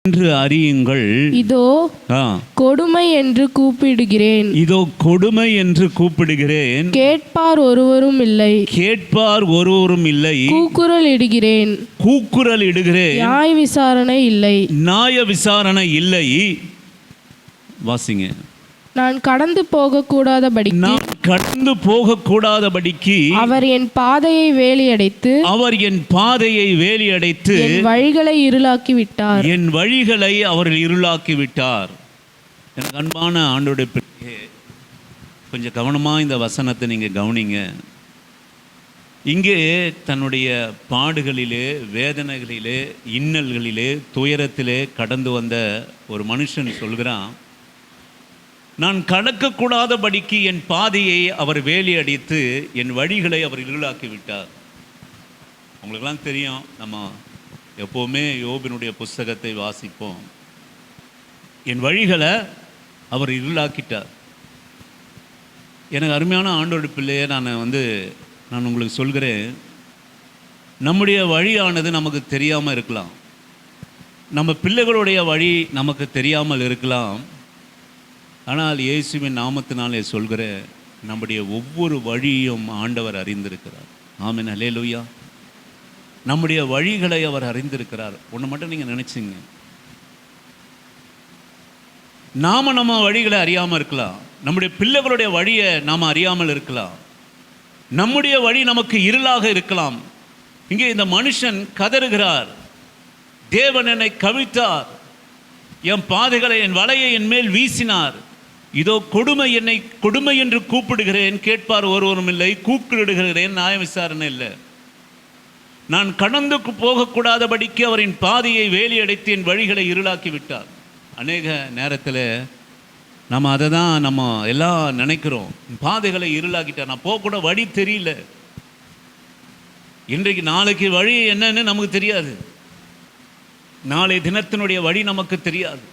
என்று அறியுங்கள். இதோ கொடுமை என்று கூப்பிடுகிறேன். இதோ கொடுமை என்று கூப்பிடுகிறேன். கேட்பார் ஒருவரும் இல்லை. கேட்பார் ஒருவரும் இல்லை. கூக்குரல் இடுகிறேன். கூக்குரல் இடுகிறேன். நியாய விசாரணை இல்லை. நியாய விசாரணை இல்லை. வாசிங்க. நான் கடந்து போகக்கூடாதபடிக்கு கடந்து போகக்கூடாதபடிக்கு அவர் என் பாதையை வேலியடைத்து அவர் என் பாதையை வேலியடைத்து என் வழிகளை இருளாக்கி விட்டார். என் வழிகளை அவர் இருளாக்கி விட்டார். எனக்கு அன்பான ஆண்டவருடைய பிள்ளையே, கொஞ்சம் கவனமாக இந்த வசனத்தை நீங்கள் கவனிங்க. இங்கே தன்னுடைய பாடுகளிலே, வேதனைகளிலே, இன்னல்களிலே, துயரத்திலே கடந்து வந்த ஒரு மனுஷன் சொல்கிறான், நான் கடக்கக்கூடாதபடிக்கு என் பாதையை அவர் வேலி அடித்து என் வழிகளை அவர் இருளாக்கி விட்டார். உங்களுக்கெல்லாம் தெரியும், நம்ம எப்போவுமே யோபினுடைய புஸ்தகத்தை வாசிப்போம். என் வழிகளை அவர் இருளாக்கிட்டார். எனக்கு அருமையான ஆண்டோட பிள்ளையை நான் உங்களுக்கு சொல்கிறேன், நம்முடைய வழியானது நமக்கு தெரியாமல் இருக்கலாம், நம்ம பிள்ளைகளுடைய வழி நமக்கு தெரியாமல் இருக்கலாம். ஆனால் இயேசுவின் நாமத்தினாலே சொல்கிற நம்முடைய ஒவ்வொரு வழியும் ஆண்டவர் அறிந்திருக்கிறார். ஆமென், அல்லேலூயா. நம்முடைய வழிகளை அவர் அறிந்திருக்கிறார். ஒன்று மட்டும் நீங்கள் நினச்சிங்க, நம்ம வழிகளை அறியாமல் இருக்கலாம், நம்முடைய பிள்ளைகளுடைய வழியை நாம் அறியாமல் இருக்கலாம், நம்முடைய வழி நமக்கு இருளாக இருக்கலாம். இங்கே இந்த மனுஷன் கதறுகிறார், தேவன் என்னை கவிழ்த்தார், என் பாதைகளை, என் வலையை என் மேல் வீசினார். இதோ கொடுமை என்று கூப்பிடுகிறேன், கேட்பார் ஒருவரும் இல்லை. கூக்குரலிடுகிறேன், நியாய விசாரணை இல்லை. நான் கடந்து போகக்கூடாதபடிக்கு அவரின் பாதையை வேலி அடைத்து என் வழிகளை இருளாக்கி விட்டார். அநேக நேரத்தில் நம்ம அதை தான் நம்ம எல்லாம் நினைக்கிறோம், பாதைகளை இருளாக்கிட்டார், நான் போகக்கூட வழி தெரியல. இன்றைக்கு நாளைக்கு வழி என்னன்னு நமக்கு தெரியாது, நாளை தினத்தினுடைய வழி நமக்கு தெரியாது,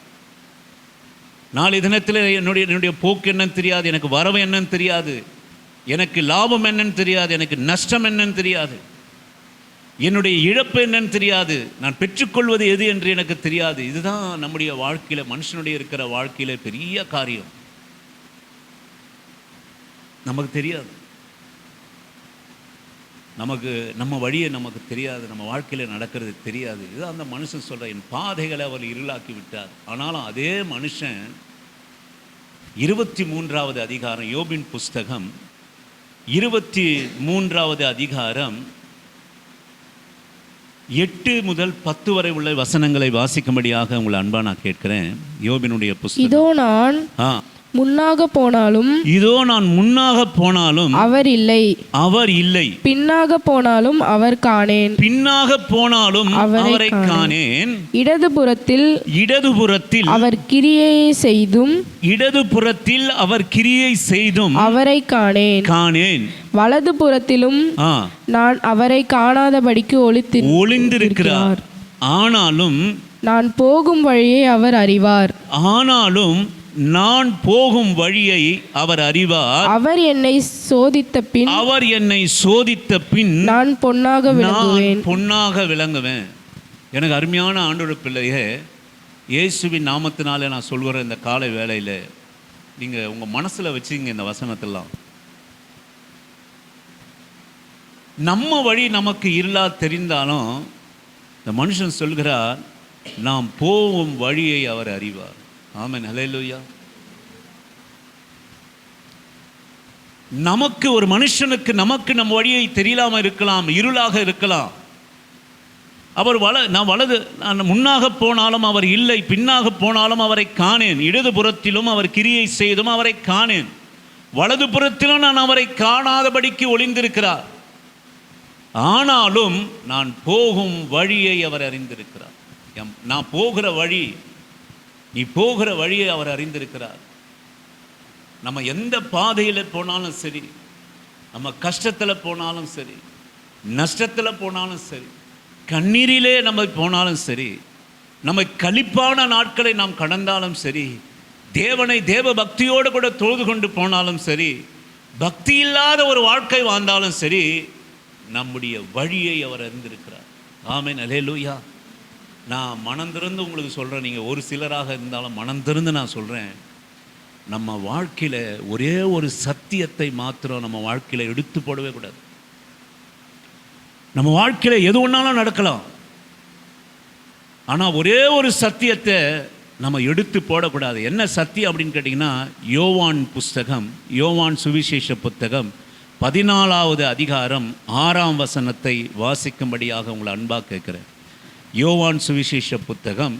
நாளை தினத்தில் என்னுடைய போக்கு என்னன்னு தெரியாது, எனக்கு வரவு என்னன்னு தெரியாது, எனக்கு லாபம் என்னன்னு தெரியாது, எனக்கு நஷ்டம் என்னன்னு தெரியாது, என்னுடைய இழப்பு என்னன்னு தெரியாது, நான் பெற்றுக்கொள்வது எது என்று எனக்கு தெரியாது. இதுதான் நம்முடைய வாழ்க்கையில், மனுஷனுடைய இருக்கிற வாழ்க்கையில் பெரிய காரியம். நமக்கு தெரியாது, நம்ம வழியை நமக்கு தெரியாது, நம்ம வாழ்க்கையில் நடக்கிறது தெரியாது. இதுதான் அந்த மனுஷன் சொல்ற, என் பாதைகளை அவர் இருளாக்கி விட்டார். ஆனாலும் அதே மனுஷன் 23வது அதிகாரம், யோபின் புஸ்தகம் 23வது அதிகாரம் 8 முதல் 10 வரை உள்ள வசனங்களை வாசிக்கும்படியாக உங்களை அன்பா நான் கேட்கிறேன். யோபினுடைய புஸ்தகம். இதோ நான் முன்னாக போனாலும், இதோ நான் முன்னாக போனாலும் அவர் இல்லை, பின்னாக போனாலும் அவர் காணேன், பின்னாக போனாலும் அவரை காணேன். இடதுபுறத்தில் அவர் கிரியை செய்தும், இடதுபுறத்தில் அவர் கிரியை செய்தும் அவரை காணேன். வலதுபுறத்திலும் நான் அவரை காணாதபடிக்கு ஒளிந்திருக்கிறார். ஆனாலும் நான் போகும் வழியை அவர் அறிவார். நான் போகும் வழியை அவர் அறிவார். அவர் என்னை சோதித்த பின் நான் பொன்னாக விளங்குவேன். எனக்கு அருமையான ஆண்டோட பிள்ளையே, இயேசுவின் நாமத்தினாலே நான் சொல்கிற இந்த காலை வேளையில் நீங்கள் உங்கள் மனசில் வச்சுங்க இந்த வசனத்தெல்லாம். நம்ம வழி நமக்கு இருளா தெரிந்தாலும் இந்த மனுஷன் சொல்கிறார், நாம் போகும் வழியை அவர் அறிவார். ஆமென், ஹல்லேலூயா. நமக்கு ஒரு மனுஷனுக்கு நம்ம வழியை தெரியலாம இருக்கலாம், இருளாக இருக்கலாம். நான் முன்னாக போனாலும் அவர் இல்லை, பின்னாக போனாலும் அவரை காணேன். இடதுபுறத்திலும் அவர் கிரியை செய்தும் அவரை காணேன். வலதுபுறத்திலும் நான் அவரை காணாதபடிக்கு ஒளிந்திருக்கிறார். ஆனாலும் நான் போகும் வழியை அவர் அறிந்திருக்கிறார். நான் போகிற வழி, நீ போகிற வழியை அவர் அறிந்திருக்கிறார். நம்ம எந்த பாதையில் போனாலும் சரி, நம்ம கஷ்டத்தில் போனாலும் சரி, நஷ்டத்தில் போனாலும் சரி, கண்ணீரிலே நம்ம போனாலும் சரி, நம்ம களிப்பான நாட்களை நாம் கடந்தாலும் சரி, தேவனை தேவ பக்தியோடு கூட தொழுது கொண்டு போனாலும் சரி, பக்தி இல்லாத ஒரு வாழ்க்கை வாழ்ந்தாலும் சரி, நம்முடைய வழியை அவர் அறிந்திருக்கிறார். ஆமென், அல்லேலூயா. நான் மனம் திறந்து உங்களுக்கு சொல்கிறேன், நீங்கள் ஒரு சிலராக இருந்தாலும் மனம் திறந்து நான் சொல்கிறேன், நம்ம வாழ்க்கையில் ஒரே ஒரு சத்தியத்தை மாத்திரம் நம்ம வாழ்க்கையில் எடுத்து போடவே கூடாது. நம்ம வாழ்க்கையில் எது ஒன்றாலும் நடக்கலாம், ஆனால் ஒரே ஒரு சத்தியத்தை நம்ம எடுத்து போடக்கூடாது. என்ன சத்தியம் அப்படின்னு கேட்டிங்கன்னா, யோவான் புஸ்தகம், யோவான் சுவிசேஷ புத்தகம் 14வது அதிகாரம் 6ஆம் வசனத்தை வாசிக்கும்படியாக உங்களை அன்பாக கேட்குறேன். யோவான் சுவிசேஷ புத்தகம்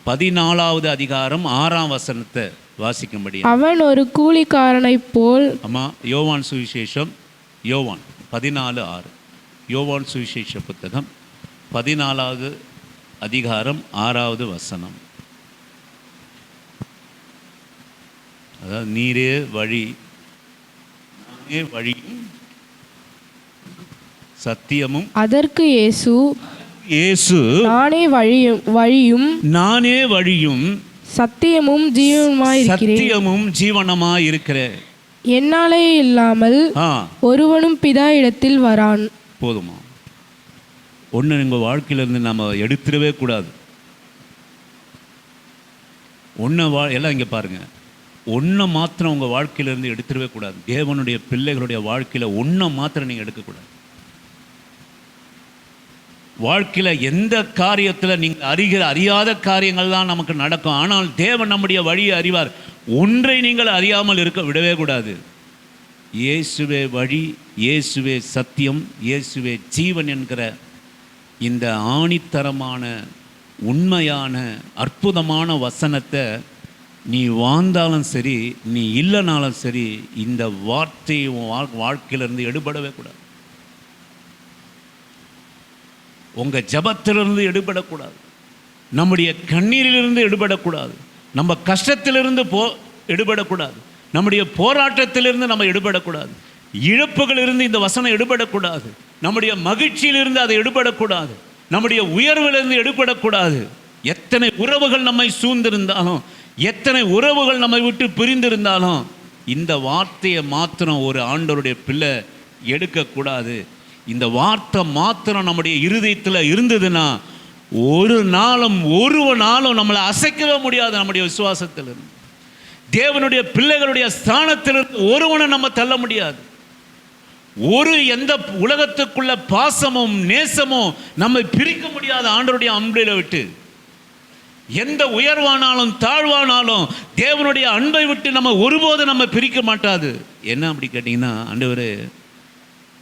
14வது அதிகாரம் 6ஆம் வசனத்தை வாசிக்கும்படி. அவன் ஒரு கூலிக்காரனைப் போல். அம்மா, யோவான் சுவிசேஷம், யோவான் 14:6, யோவான் சுவிசேஷ புத்தகம் 14வது அதிகாரம் 6வது வசனம். அதாவது நீரே வழி, நானே வழியும் சத்தியமும். அதற்கு இயேசு, நானே வழியும் சத்தியமும் ஜீவனமாய் இருக்கிறேன். என்னாலே இல்லாமல் ஒருவனும் பிதா இடத்தில் வரான். போதுமா? ஒன்று உங்கள் வாழ்க்கையிலிருந்து நம்ம எடுத்துடவே கூடாது. எல்லாம் இங்கே பாருங்கள், ஒன்றை மாத்திரம் உங்கள் வாழ்க்கையிலேருந்து எடுத்துடவே கூடாது. தேவனுடைய பிள்ளைகளுடைய வாழ்க்கையில் ஒன்றை மாத்திரம் நீங்கள் எடுக்கக்கூடாது. வாழ்க்கையில் எந்த காரியத்தில் நீங்கள் அறியாத காரியங்கள் தான் நமக்கு நடக்கும். ஆனால் தேவன் நம்முடைய வழியை அறிவார். ஒன்றை நீங்கள் அறியாமல் இருக்க விடவே கூடாது. இயேசுவே வழி, இயேசுவே சத்தியம், இயேசுவே ஜீவன் என்கிற இந்த ஆணித்தரமான உண்மையான அற்புதமான வசனத்தை நீ வாழ்ந்தாலும் சரி, நீ இல்லைனாலும் சரி, இந்த வார்த்தை வாழ்க்கையிலிருந்து எடுபடவே கூடாது. உங்கள் ஜபத்திலிருந்து எடுபடக்கூடாது, நம்முடைய கண்ணீரிலிருந்து எடுபடக்கூடாது, நம்ம கஷ்டத்திலிருந்து எடுபடக்கூடாது, நம்முடைய போராட்டத்திலிருந்து நம்ம எடுபடக்கூடாது, இழப்புகளிலிருந்து இந்த வசனம் எடுபடக்கூடாது, நம்முடைய மகிழ்ச்சியிலிருந்து அதை எடுபடக்கூடாது, நம்முடைய உயர்விலிருந்து எடுபடக்கூடாது. எத்தனை உறவுகள் நம்மை சூழ்ந்திருந்தாலும், எத்தனை உறவுகள் நம்மை விட்டு பிரிந்திருந்தாலும், இந்த வார்த்தையை மாத்திரம் ஒரு ஆண்டவருடைய பிள்ளை எடுக்கக்கூடாது. இந்த வார்த்தை மாத்திரம் நம்முடைய இருதயத்தில் இருந்ததுன்னா ஒரு நாளும் நம்மளை அசைக்கவே முடியாது. நம்முடைய விசுவாசத்திலிருந்து, தேவனுடைய பிள்ளைகளுடைய ஸ்தானத்திலிருந்து ஒருவனை நம்ம தள்ள முடியாது. எந்த உலகத்துக்குள்ள பாசமும் நேசமும் நம்மை பிரிக்க முடியாது ஆண்டவருடைய அன்பில விட்டு. எந்த உயர்வானாலும் தாழ்வானாலும் தேவனுடைய அன்பை விட்டு நம்ம ஒருபோது நம்ம பிரிக்க மாட்டாது. என்ன அப்படி கேட்டிங்கன்னா, ஆண்டவரே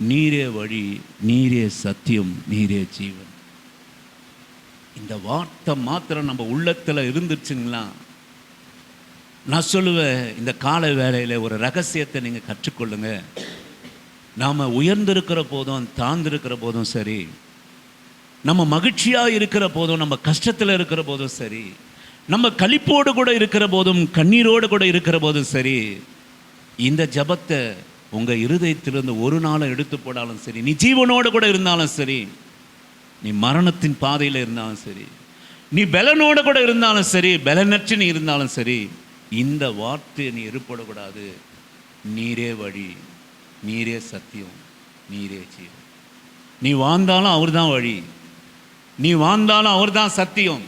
நீரே வழி, நீரே சத்தியம், நீரே ஜீவன். இந்த வார்த்தை மாத்திரம் நம்ம உள்ளத்தில் இருந்துச்சுங்களா, நான் சொல்லுவேன், இந்த கால வேளையில் ஒரு ரகசியத்தை நீங்கள் கற்றுக்கொள்ளுங்க. நாம் உயர்ந்திருக்கிற போதும் தாழ்ந்திருக்கிற போதும் சரி, நம்ம மகிழ்ச்சியாக இருக்கிற போதும் நம்ம கஷ்டத்தில் இருக்கிற போதும் சரி, நம்ம களிப்போடு கூட இருக்கிற போதும் கண்ணீரோடு கூட இருக்கிற போதும் சரி, இந்த ஜபத்தை உங்கள் இருதயத்திலிருந்து ஒரு நாளும் எடுத்து போடாலும் சரி, நீ ஜீவனோடு கூட இருந்தாலும் சரி, நீ மரணத்தின் பாதையில் இருந்தாலும் சரி, நீ பலனோடு கூட இருந்தாலும் சரி, பலனற்று நீ இருந்தாலும் சரி, இந்த வார்த்தையை நீ இருப்படக்கூடாது. நீரே வழி, நீரே சத்தியம், நீரே ஜீவன். நீ வாழ்ந்தாலும் அவர் தான் வழி, நீ வாழ்ந்தாலும் அவர் தான் சத்தியம்,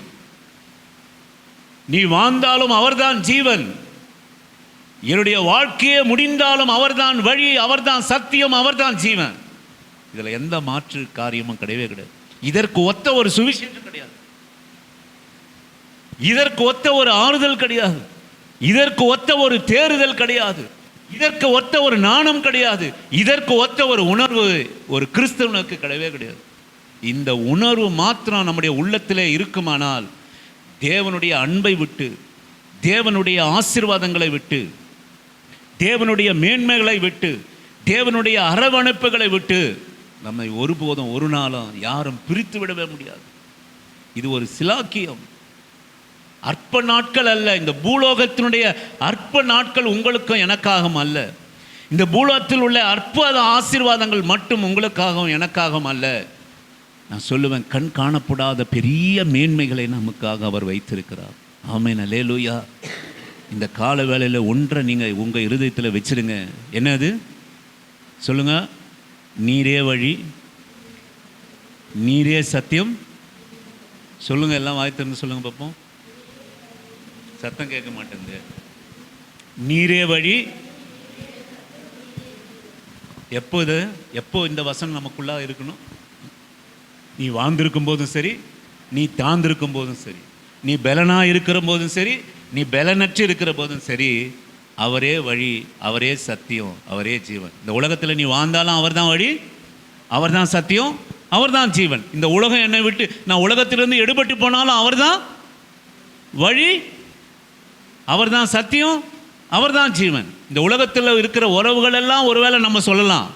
நீ வாழ்ந்தாலும் அவர்தான் ஜீவன். என்னுடைய வாழ்க்கையே முடிந்தாலும் அவர்தான் வழி, அவர்தான் சத்தியம், அவர்தான் ஜீவன். இதில் எந்த மாற்று காரியமும் கிடையவே கிடையாது. இதற்கு ஒத்த ஒரு சுவிசேஷம் கிடையாது, இதற்கு ஒத்த ஒரு ஆறுதல் கிடையாது, இதற்கு ஒத்த ஒரு தேறுதல் கிடையாது, இதற்கு ஒத்த ஒரு நாணம் கிடையாது, இதற்கு ஒத்த ஒரு உணர்வு ஒரு கிறிஸ்தவனுக்கு கிடையவே கிடையாது. இந்த உணர்வு மாத்திரம் நம்முடைய உள்ளத்திலே இருக்குமானால், தேவனுடைய அன்பை விட்டு, தேவனுடைய ஆசீர்வாதங்களை விட்டு, தேவனுடைய மேன்மைகளை விட்டு, தேவனுடைய அரவணைப்புகளை விட்டு நம்மை ஒருபோதும் ஒரு நாளும் யாரும் பிரித்து விடவே முடியாது. இது ஒரு சிலாக்கியம், அற்ப நாட்கள் அல்ல. இந்த பூலோகத்தினுடைய அற்ப நாட்கள் உங்களுக்கும் எனக்காகவும் அல்ல. இந்த பூலோகத்தில் உள்ள அற்ப ஆசீர்வாதங்கள் மட்டும் உங்களுக்காகவும் எனக்காகவும் அல்ல. நான் சொல்லுவேன், கண் காணப்படாத பெரிய மேன்மைகளை நமக்காக அவர் வைத்திருக்கிறார். ஆமென், அல்லேலூயா. இந்த கால வேளையில் ஒன்றை நீங்கள் உங்கள் இருதயத்தில் வச்சிருங்க. என்னது சொல்லுங்க? நீரே வழி, நீரே சத்தியம். சொல்லுங்க, எல்லாம் வாய் திறந்து சொல்லுங்க பார்ப்போம். சத்தம் கேட்க மாட்டேங்குது. நீரே வழி. எப்போ இந்த வசனம் நமக்குள்ளா இருக்கணும்? நீ வாழ்ந்திருக்கும் போதும் சரி, நீ தாழ்ந்திருக்கும் போதும் சரி, நீ பலனா இருக்கிற போதும் சரி, நீ பலனற்று இருக்கிற போதும் சரி, அவரே வழி, அவரே சத்தியம், அவரே ஜீவன். இந்த உலகத்தில் நீ வாழ்ந்தாலும் அவர் தான் வழி, அவர் தான் சத்தியம், அவர் தான் ஜீவன். இந்த உலகம் என்னை விட்டு நான் உலகத்திலிருந்து எடுபட்டு போனாலும் அவர் தான் வழி, அவர் தான் சத்தியம், அவர் தான் ஜீவன். இந்த உலகத்தில் இருக்கிற உறவுகள் எல்லாம் ஒருவேளை நம்ம சொல்லலாம்,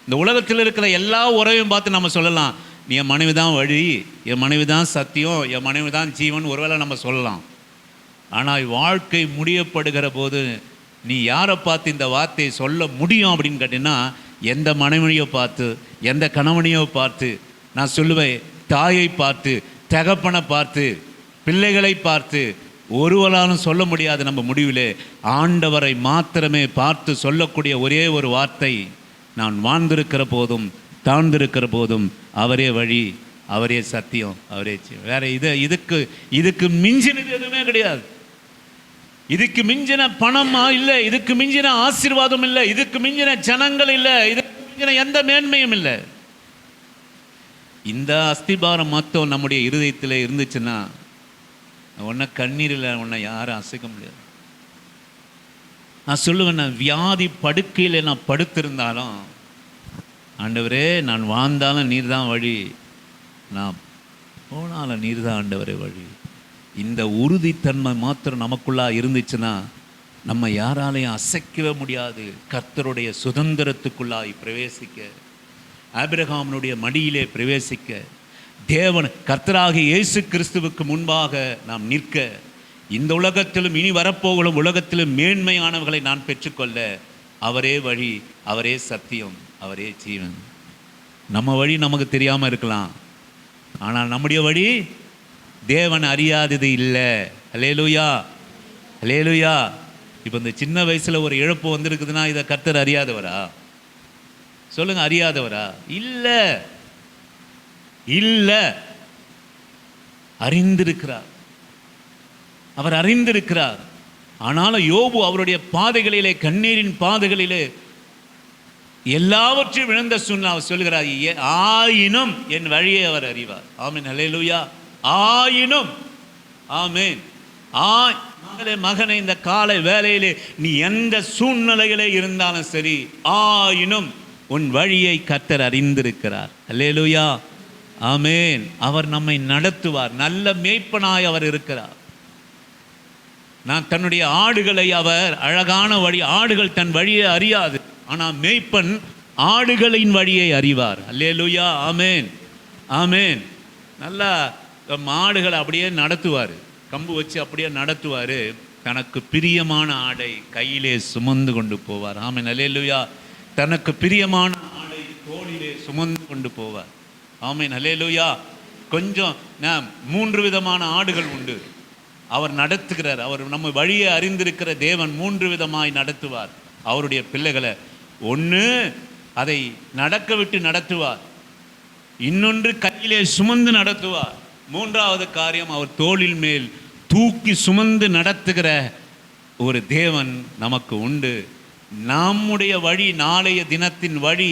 இந்த உலகத்தில் இருக்கிற எல்லா உறவையும் பார்த்து நம்ம சொல்லலாம், நீ என் மனைவி தான் வழி, என் மனைவி தான் சத்தியம், என் மனைவி தான் ஜீவன் ஒருவேளை நம்ம சொல்லலாம். ஆனால் வாழ்க்கை முடியப்படுகிற போது நீ யாரை பார்த்து இந்த வார்த்தையை சொல்ல முடியும் அப்படின்னு கேட்டீங்கன்னா, எந்த மனைவியோ பார்த்து, எந்த கணவனையோ பார்த்து நான் சொல்லுவேன், தாயை பார்த்து, தகப்பனை பார்த்து, பிள்ளைகளை பார்த்து ஒருவராலும் சொல்ல முடியாது. நம்ம முடிவிலே ஆண்டவரை மாத்திரமே பார்த்து சொல்லக்கூடிய ஒரே ஒரு வார்த்தை, நான் வாழ்ந்திருக்கிற போதும் தாழ்ந்திருக்கிற போதும் அவரே வழி, அவரே சத்தியம், அவரே வேற இதுக்கு மிஞ்சினது எதுவுமே கிடையாது. இதுக்கு மிஞ்சின பணமா இல்லை, இதுக்கு மிஞ்சின ஆசீர்வாதம் இல்லை, இதுக்கு மிஞ்சின ஜனங்கள் இல்லை, இதுக்கு மிஞ்சின எந்த மேன்மையும் இல்லை. இந்த அஸ்திபாரம் மொத்தம் நம்முடைய இருதயத்தில் இருந்துச்சுன்னா உன்னை கண்ணீரில் உன்னை யாரும் அசைக்க முடியாது. நான் சொல்லுவேன், நான் வியாதி படுக்கையில் நான் படுத்திருந்தாலும், ஆண்டவரே நான் வாழ்ந்தாலும் நீர் தான் வழி, நான் போனாலும் நீர் தான் ஆண்டவரே வழி. இந்த உறுதித்தன்மை மாத்திரம் நமக்குள்ளா இருந்துச்சுன்னா நம்ம யாராலையும் அசைக்கவே முடியாது. கர்த்தருடைய சுதந்திரத்துக்குள்ளாய் பிரவேசிக்க, ஆபிரகாமினுடைய மடியிலே பிரவேசிக்க, தேவன் கர்த்தராகிய இயேசு கிறிஸ்துவுக்கு முன்பாக நாம் நிற்க, இந்த உலகத்திலும் இனி வரப்போகும் உலகத்திலும் மேன்மையானவர்களை நான் பெற்றுக்கொள்ள அவரே வழி, அவரே சத்தியம், அவரே ஜீவன். நம்ம வழி நமக்கு தெரியாமல் இருக்கலாம், ஆனால் நம்முடைய வழி தேவன் அறியாதது இல்லை. அல்லேலூயா, அல்லேலூயா. இப்போ இந்த சின்ன வயசில் ஒரு இழப்பு வந்திருக்குதுன்னா இதை கர்த்தர் அறியாதவரா? சொல்லுங்க, அறியாதவரா? இல்லை, இல்லை, அறிந்திருக்கிறார், அவர் அறிந்திருக்கிறார். ஆனாலும் யோபு அவருடைய பாதைகளிலே, கண்ணீரின் பாதைகளிலே எல்லாவற்றையும் இழந்த சூழ்நிலை அவர் சொல்கிறார், ஆயினும் என் வழியை அவர் அறிவார். ஆமென், அல்லேலூயா. ஆயினும், ஆமென். மகனை, இந்த காலை வேளையிலே நீ எந்த சூழ்நிலையிலே இருந்தாலும் சரி, ஆயினும் உன் வழியை கர்த்தர் அறிந்திருக்கிறார். அல்லேலூயா, ஆமென். அவர் நம்மை நடத்துவார். நல்ல மேய்ப்பனாய் அவர் இருக்கிறார். நான் தன்னுடைய ஆடுகளை, அவர் அழகான வழி, ஆடுகள் தன் வழியை அறியாது, ஆனால் மேய்ப்பன் ஆடுகளின் வழியை அறிவார். அல்லேலூயா, ஆமென், ஆமென். நல்லா மாடுகளை அப்படியே நடத்துவார், கம்பு வச்சு அப்படியே நடத்துவார். தனக்கு பிரியமான ஆடை கையிலே சுமந்து கொண்டு போவார். ஆமென், அல்லேலூயா. தனக்கு பிரியமான ஆடை தோளிலே சுமந்து கொண்டு போவார். ஆமென், அல்லேலூயா. கொஞ்சம் 3 விதமான ஆடுகள் உண்டு, அவர் நடத்துகிறார். அவர் நம்ம வழியை அறிந்திருக்கிற தேவன் 3 விதமாய் நடத்துவார் அவருடைய பிள்ளைகளை. ஒன்று, அதை நடக்க விட்டு நடத்துவார். இன்னொன்று, கையிலே சுமந்து நடத்துவார். மூன்றாவது காரியம், அவர் தோளின் மேல் தூக்கி சுமந்து நடத்துகிற ஒரு தேவன் நமக்கு உண்டு. நம்முடைய வழி, நாளைய தினத்தின் வழி,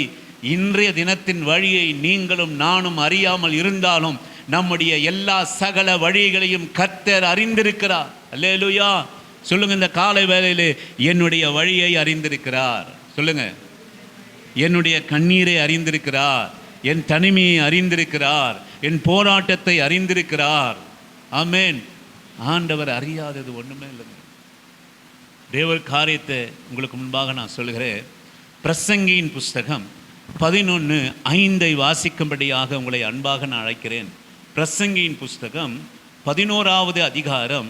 இன்றைய தினத்தின் வழியை நீங்களும் நானும் அறியாமல் இருந்தாலும் நம்முடைய எல்லா சகல வழிகளையும் கர்த்தர் அறிந்திருக்கிறார். அல்லேலூயா. சொல்லுங்க, இந்த காலை வேளையிலே என்னுடைய வழியை அறிந்திருக்கிறார். சொல்லுங்க, என்னுடைய கண்ணீரை அறிந்திருக்கிறார், என் தனிமையை அறிந்திருக்கிறார், என் போராட்டத்தை அறிந்திருக்கிறார். ஆமென். ஆண்டவர் அறியாதது ஒன்றுமே இல்லைங்க. தேவ காரியத்தை உங்களுக்கு முன்பாக நான் சொல்கிறேன். பிரசங்கியின் புஸ்தகம் 11:5 வாசிக்கும்படியாக உங்களை அன்பாக நான் அழைக்கிறேன். பிரசங்கியின் புஸ்தகம் 11வது அதிகாரம்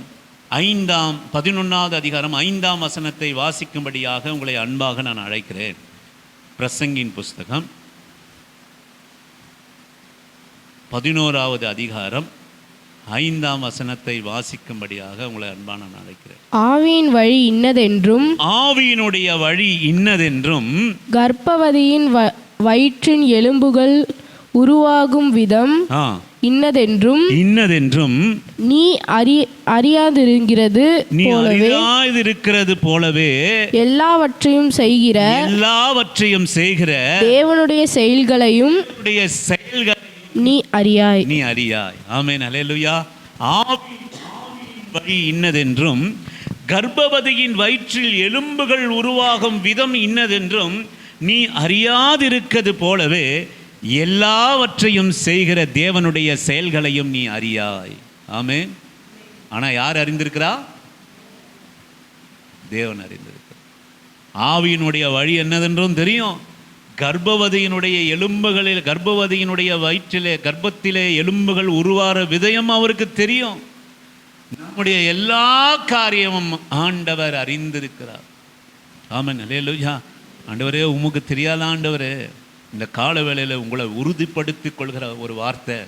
11வது அதிகாரம் 5ஆம் வசனத்தை வாசிக்கும்படியாக உங்களை அன்பாக நான் அழைக்கிறேன். பிரசங்கியின் புஸ்தகம் 11வது அதிகாரம் 5ஆம் வசனத்தை வாசிக்கும்படியாக உங்களை அன்பாக நான் அழைக்கிறேன். ஆவியின் வழி இன்னதென்றும், ஆவியினுடைய வழி இன்னதென்றும், கர்ப்பவதியின் வயிற்றின் எலும்புகள் உருவாகும் விதம் இன்னதென்றும் நீ அறியாதிருக்கிறது போலவே எல்லாவற்றையும் செய்கிற தேவனுடைய செயல்களையும் நீ அறியாய். ஆமென், அல்லேலூயா. ஆவியின் வழி இன்னதென்றும் கர்ப்பவதியின் வயிற்றில் எலும்புகள் உருவாகும் விதம் இன்னதென்றும் நீ அறியாதிருக்கிறது போலவே எல்லாவற்றையும் செய்கிற தேவனுடைய செயல்களையும் நீ அறியாய். ஆமென். ஆனா யார் அறிந்திருக்கிறா? தேவன் அறிந்திருக்கிறார். ஆவியினுடைய வழி என்னதென்றும் தெரியும். கர்ப்பவதியினுடைய எலும்புகளில், கர்ப்பவதியினுடைய வயிற்றிலே, கர்ப்பத்திலே எலும்புகள் உருவார விதயம் அவருக்கு தெரியும். நம்முடைய எல்லா காரியமும் ஆண்டவர் அறிந்திருக்கிறார். ஆமென், அல்லேலூயா. ஆண்டவரே, உமக்கு தெரியாத ஆண்டவரே, இந்த கால வேளையில் உங்களை உறுதிப்படுத்திக் கொள்கிற ஒரு வார்த்தை,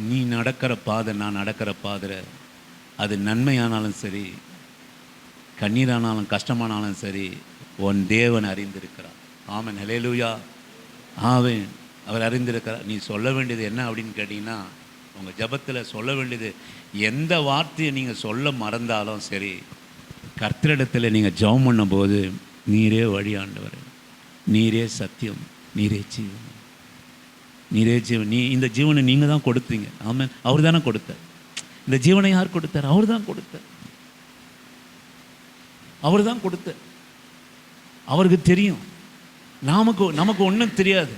நீ நடக்கிற பாதை, நான் நடக்கிற பாதை, அது நன்மையானாலும் சரி, கண்ணீரானாலும் கஷ்டமானாலும் சரி, உன் தேவன் அறிந்திருக்கிறார். ஆமென், அல்லேலூயா. ஆமென், அவர் அறிந்திருக்கிறார். நீ சொல்ல வேண்டியது என்ன அப்படின்னு கேட்டிங்கன்னா, உங்கள் ஜபத்தில் சொல்ல வேண்டியது, எந்த வார்த்தையை நீங்கள் சொல்ல மறந்தாலும் சரி, கர்த்தரிடத்தில் நீங்கள் ஜெபம் பண்ணும்போது, நீரே வழி ஆண்டவர், நீரே சத்தியம், நீரே ஜீவன், நீரே ஜீவன். இந்த ஜீவனை நீங்கள் தான் கொடுத்தீங்க. ஆமென், அவர் தானே கொடுத்தார். இந்த ஜீவனை யார் கொடுத்தார்? அவர் தான் கொடுத்தார். அவர் தான் கொடுத்தார். அவருக்கு தெரியும். நமக்கு ஒன்றும் தெரியாது.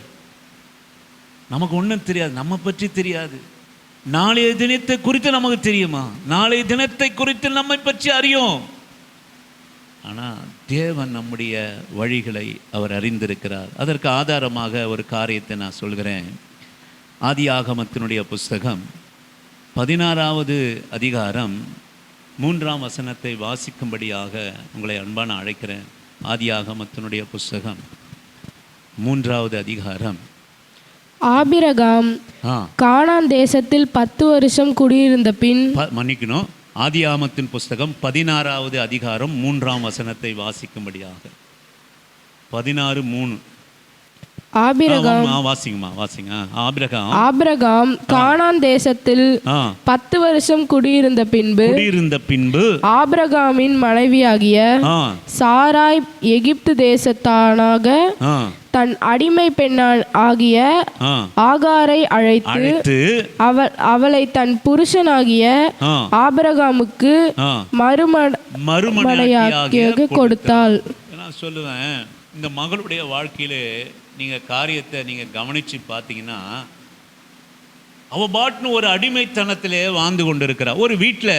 நம்ம பற்றி தெரியாது. நாளைய தினத்தை குறித்து நமக்கு தெரியுமா? நாளைய தினத்தை குறித்து நம்மை பற்றி அறியும். ஆனால் தேவன் நம்முடைய வழிகளை அவர் அறிந்திருக்கிறார். அதற்கு ஆதாரமாக ஒரு காரியத்தை நான் சொல்கிறேன். ஆதியாகமத்தினுடைய புஸ்தகம் 16வது அதிகாரம் 3ஆம் வசனத்தை வாசிக்கும்படியாக உங்களை அன்பான அழைக்கிறேன். ஆதியாகமத்தினுடைய புஸ்தகம் 3வது அதிகாரம். ஆபிரகாம் கானான் தேசத்தில் 10 வருஷம் குடியிருந்த பின், மன்னிக்கணும், ஆதியாகமத்தின் புஸ்தகம் 16வது அதிகாரம் 3ஆம் வசனத்தை வாசிக்கும்படியாக. 16:3. ஆபிரகாம் கானான் தேசத்தில் 10 வருஷம் குடியிருந்த பின்பு ஆபிரகாமின் மனைவியாகிய சாராய் எகிப்து தேசத்தானாக தன் அடிமை பெண்ணான் ஆகிய ஆகாரை அழைத்து அவளை தன் புருஷனாகிய ஆபிரகாமுக்கு மறுமனையாக்கியாக கொடுத்தாள். நான் சொல்லுவேன், இந்த மகளுடைய வாழ்க்கையிலே நீங்கள் காரியத்தை நீங்கள் கவனித்து பார்த்தீங்கன்னா, அவள் பாட்டுன்னு ஒரு அடிமைத்தனத்திலே வாழ்ந்து கொண்டு இருக்கிறா. ஒரு வீட்டில்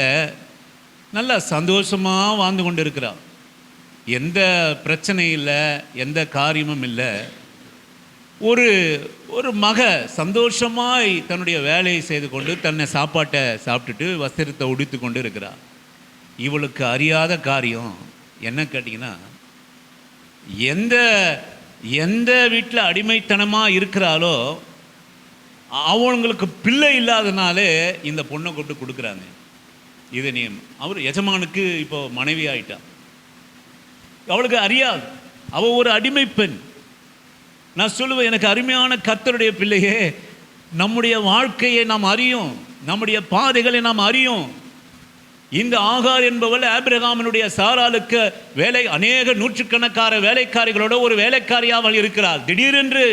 நல்லா சந்தோஷமாக வாழ்ந்து கொண்டு இருக்கிறா. எந்த பிரச்சனையும் இல்லை, எந்த காரியமும் இல்லை. ஒரு மக சந்தோஷமாய் தன்னுடைய வேலையை செய்து கொண்டு தன்னை சாப்பாட்டை சாப்பிட்டுட்டு வஸ்திரத்தை உடுத்து கொண்டு இருக்கிறார். இவளுக்கு அறியாத காரியம் என்ன கேட்டிங்கன்னா, எந்த வீட்டில் அடிமைத்தனமாக இருக்கிறாளோ அவங்களுக்கு பிள்ளை இல்லாதனாலே இந்த பொண்ணை கூப்பிட்டு கொடுக்குறாங்க. இது நீ அவர் எஜமானுக்கு இப்போ மனைவி ஆயிட்டா. அவளுக்கு அறியாது, அவள் ஒரு அடிமை பெண். நான் சொல்லுவேன், எனக்கு அருமையான கர்த்தருடைய பிள்ளையே, நம்முடைய வாழ்க்கையை நாம் அறியும், நம்முடைய பாதைகளை நாம் அறியும். இந்த ஆகார் என்பவள் ஆபிரகாமினுடைய சாராளுக்கு அநேக நூற்றுக்கணக்கான வேலைக்காரிகளோட ஒரு வேலைக்காரியாக அவள் இருக்கிறாள். திடீரென்று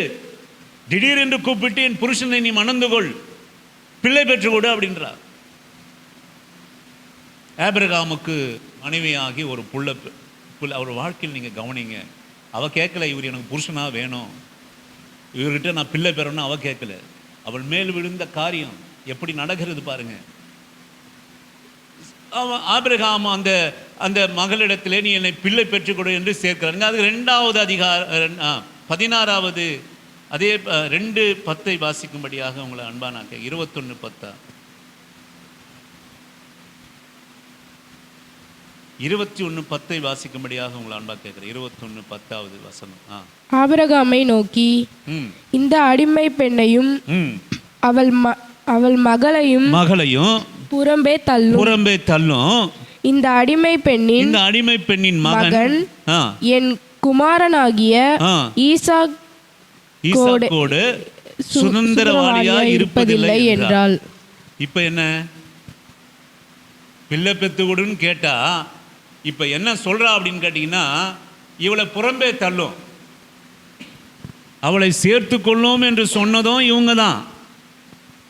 கூப்பிட்டு, என் புருஷனை நீ மணந்து கொள், பிள்ளை பெற்றுக்கொடு அப்படின்றார். ஆபிரகாமுக்கு மனைவியாகி ஒரு புள்ள அவர் வாழ்க்கையில் நீங்கள் கவனிங்க. அவள் கேட்கல, இவர் எனக்கு புருஷனாக வேணும், இவர்கிட்ட நான் பிள்ளை பெறணும். அவள் கேட்கல. அவள் மேல் விழுந்த காரியம் எப்படி நடக்கிறது பாருங்க. ஆபிரகாம் அந்த மகளிடத்திலே நீ என்னை பிள்ளை பெற்றுக்கொடு என்று சேர்க்கிறாங்க. அது 2வது அதிகாரம் 16வது அதே 2:10 வாசிக்கும்படியாக உங்களை அன்பானாக்க. 21:10 21:10 வாசிக்கும்படியாக உங்களை அன்பா கேட்கிறேன். 21:10வது வசனம். ஆபிரகாமை நோக்கி, இந்த அடிமை பெண்ணையும் அவள் மகளையும் புறம்பே தள்ளும். இந்த அடிமை பெண்ணின் மகன் என் குமாரனாகிய ஈசாக்கோடு சுதந்திரவாளியாய் இருப்பதில்லை என்றாள். இப்ப என்ன பிள்ளை பெத்து கொடுன்னு கேட்டா இப்ப என்ன சொல்றா அப்படின்னு கேட்டீங்கன்னா, இவளை புறம்பே தள்ளும், அவளை சேர்த்து கொள்ளும் என்று சொன்னதும் இவங்க தான்.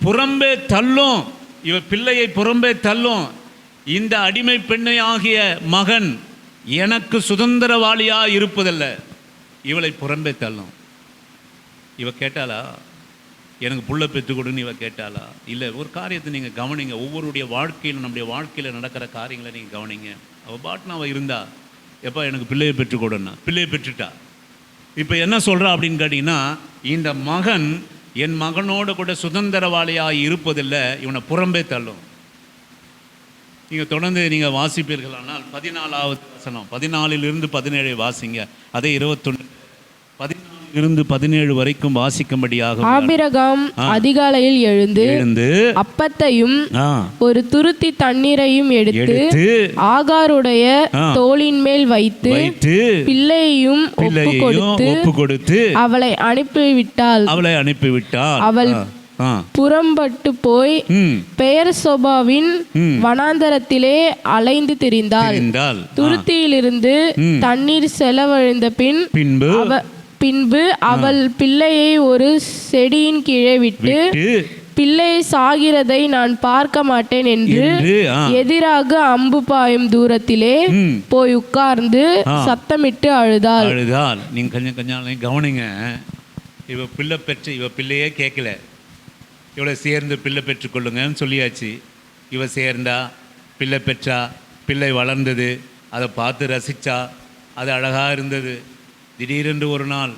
புறம்பே தள்ளும், இவ பிள்ளையை புறம்பே தள்ளும். இந்த அடிமை பெண்ணை ஆகிய மகன் எனக்கு சுதந்திரவாளியா இருப்பதில்லை, இவளை புறம்பே தள்ளும். இவ கேட்டாளா எனக்கு புள்ள பெற்று கொடுன்னு? இவ கேட்டாளா? இல்லை. ஒரு காரியத்தை நீங்கள் கவனிங்க, ஒவ்வொருடைய வாழ்க்கையில், நம்முடைய வாழ்க்கையில் நடக்கிற காரியங்களை நீங்கள் கவனிங்க. அவள் பாட்டுன்னு அவள் இருந்தா, எப்போ எனக்கு பிள்ளையை பெற்றுக் கொடுன்னா, பிள்ளையை பெற்றுட்டா. இப்போ என்ன சொல்கிறா அப்படின்னு கேட்டிங்கன்னா, இந்த மகன் என் மகனோட கூட சுதந்திரவாளியாக இருப்பதில்லை, இவனை புறம்பே தள்ளும். நீங்கள் தொடர்ந்து நீங்கள் வாசிப்பீர்களானால் 14வது வசனம், 14 17 வாசிங்க. அதே 21 14 17 வரைக்கும் வாசிக்கும்படியாக. ஆபிரகாம் அதிகாலையில் எழுந்து அப்பத்தையும் ஒரு துருத்தி தண்ணீரையும் எடுத்து ஆகாருடைய தோளின் மேல் வைத்து பிள்ளையையும் ஒப்பு கொடுத்து அவளை அனுப்பிவிட்டாள். அவள் புறம்பட்டு போய் பெயர் சோபாவின் வனாந்தரத்திலே அலைந்து திரிந்தாள். துருத்தியிலிருந்து தண்ணீர் செலவழிந்த பின்பு அவள் பிள்ளையை ஒரு செடியின் கீழே விட்டு, பிள்ளை சாகிறதை நான் பார்க்க மாட்டேன் என்று எதிராக அம்பு பாயும் தூரத்திலே போய் உட்கார்ந்து சத்தமிட்டு அழுதாள். நீங்க கொஞ்சம் கவனிங்க. இவ பிள்ளை பெற்று, இவ பிள்ளையே கேட்கல, இவளை சேர்ந்து பிள்ளை பெற்றுக்கொள்ளுங்கன்னு சொல்லியாச்சு. இவ சேர்ந்தா, பிள்ளை பெற்றா, பிள்ளை வளர்ந்தது, அதை பார்த்து ரசிச்சா, அது அழகாக இருந்தது. திடீரென்று ஒரு நாள்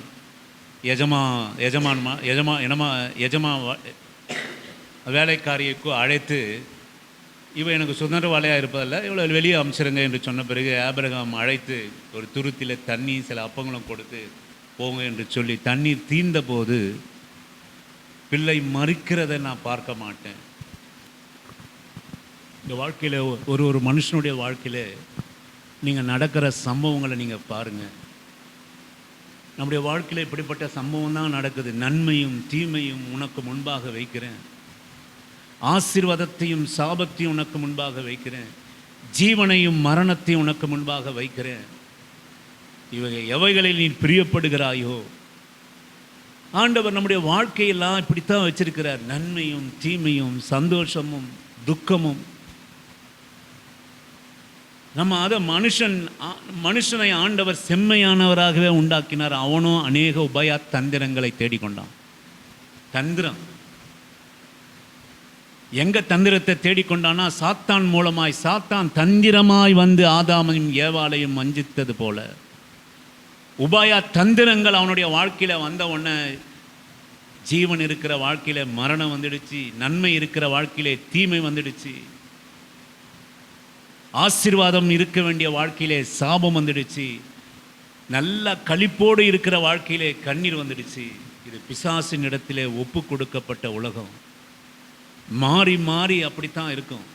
வேலைக்காரியை அழைத்து, இவ எனக்கு சுதந்திரவாளியாக இருப்பதில்லை, இவ்வளோ வெளியே அமிச்சிருங்க என்று சொன்ன பிறகு ஆபிரகாம் அழைத்து ஒரு துருத்தியில் தண்ணி சில அப்பங்களும் கொடுத்து போங்க என்று சொல்லி, தண்ணீர் தீர்ந்த போது பிள்ளை மறிக்கிறதை நான் பார்க்க மாட்டேன். இந்த வாழ்க்கையில் ஒரு மனுஷனுடைய வாழ்க்கையில் நீங்கள் நடக்கிற சம்பவங்களை நீங்கள் பாருங்கள். நம்முடைய வாழ்க்கையில் இப்படிப்பட்ட சம்பவம் தான் நடக்குது. நன்மையும் தீமையும் உனக்கு முன்பாக வைக்கிறேன், ஆசீர்வாதத்தையும் சாபத்தையும் உனக்கு முன்பாக வைக்கிறேன், ஜீவனையும் மரணத்தையும் உனக்கு முன்பாக வைக்கிறேன். எவைகளில் நீ பிரியப்படுகிறாயோ, ஆண்டவர் நம்முடைய வாழ்க்கையெல்லாம் இப்படித்தான் வச்சிருக்கிறார். நன்மையும் தீமையும் சந்தோஷமும் துக்கமும். நம்ம அதை மனுஷனை ஆண்டவர் செம்மையானவராகவே உண்டாக்கினார். அவனும் அநேக உபய தந்திரங்களை தேடிக்கொண்டான். தந்திரம் எங்க தந்திரத்தை தேடிக்கொண்டானா, சாத்தான் மூலமாய். சாத்தான் தந்திரமாய் வந்து ஆதாமையும் ஏவாளையும் வஞ்சித்தது போல உபாய தந்திரங்கள் அவனுடைய வாழ்க்கையில் வந்த உடனே ஜீவன் இருக்கிற வாழ்க்கையில் மரணம் வந்துடுச்சு, நன்மை இருக்கிற வாழ்க்கையிலே தீமை வந்துடுச்சு, ஆசீர்வாதம் இருக்க வேண்டிய வாழ்க்கையிலே சாபம் வந்துடுச்சு, நல்ல களிப்போடு இருக்கிற வாழ்க்கையிலே கண்ணீர் வந்துடுச்சு. இது பிசாசின் இடத்திலே ஒப்பு கொடுக்கப்பட்ட உலகம். மாறி மாறி அப்படித்தான் இருக்கும்.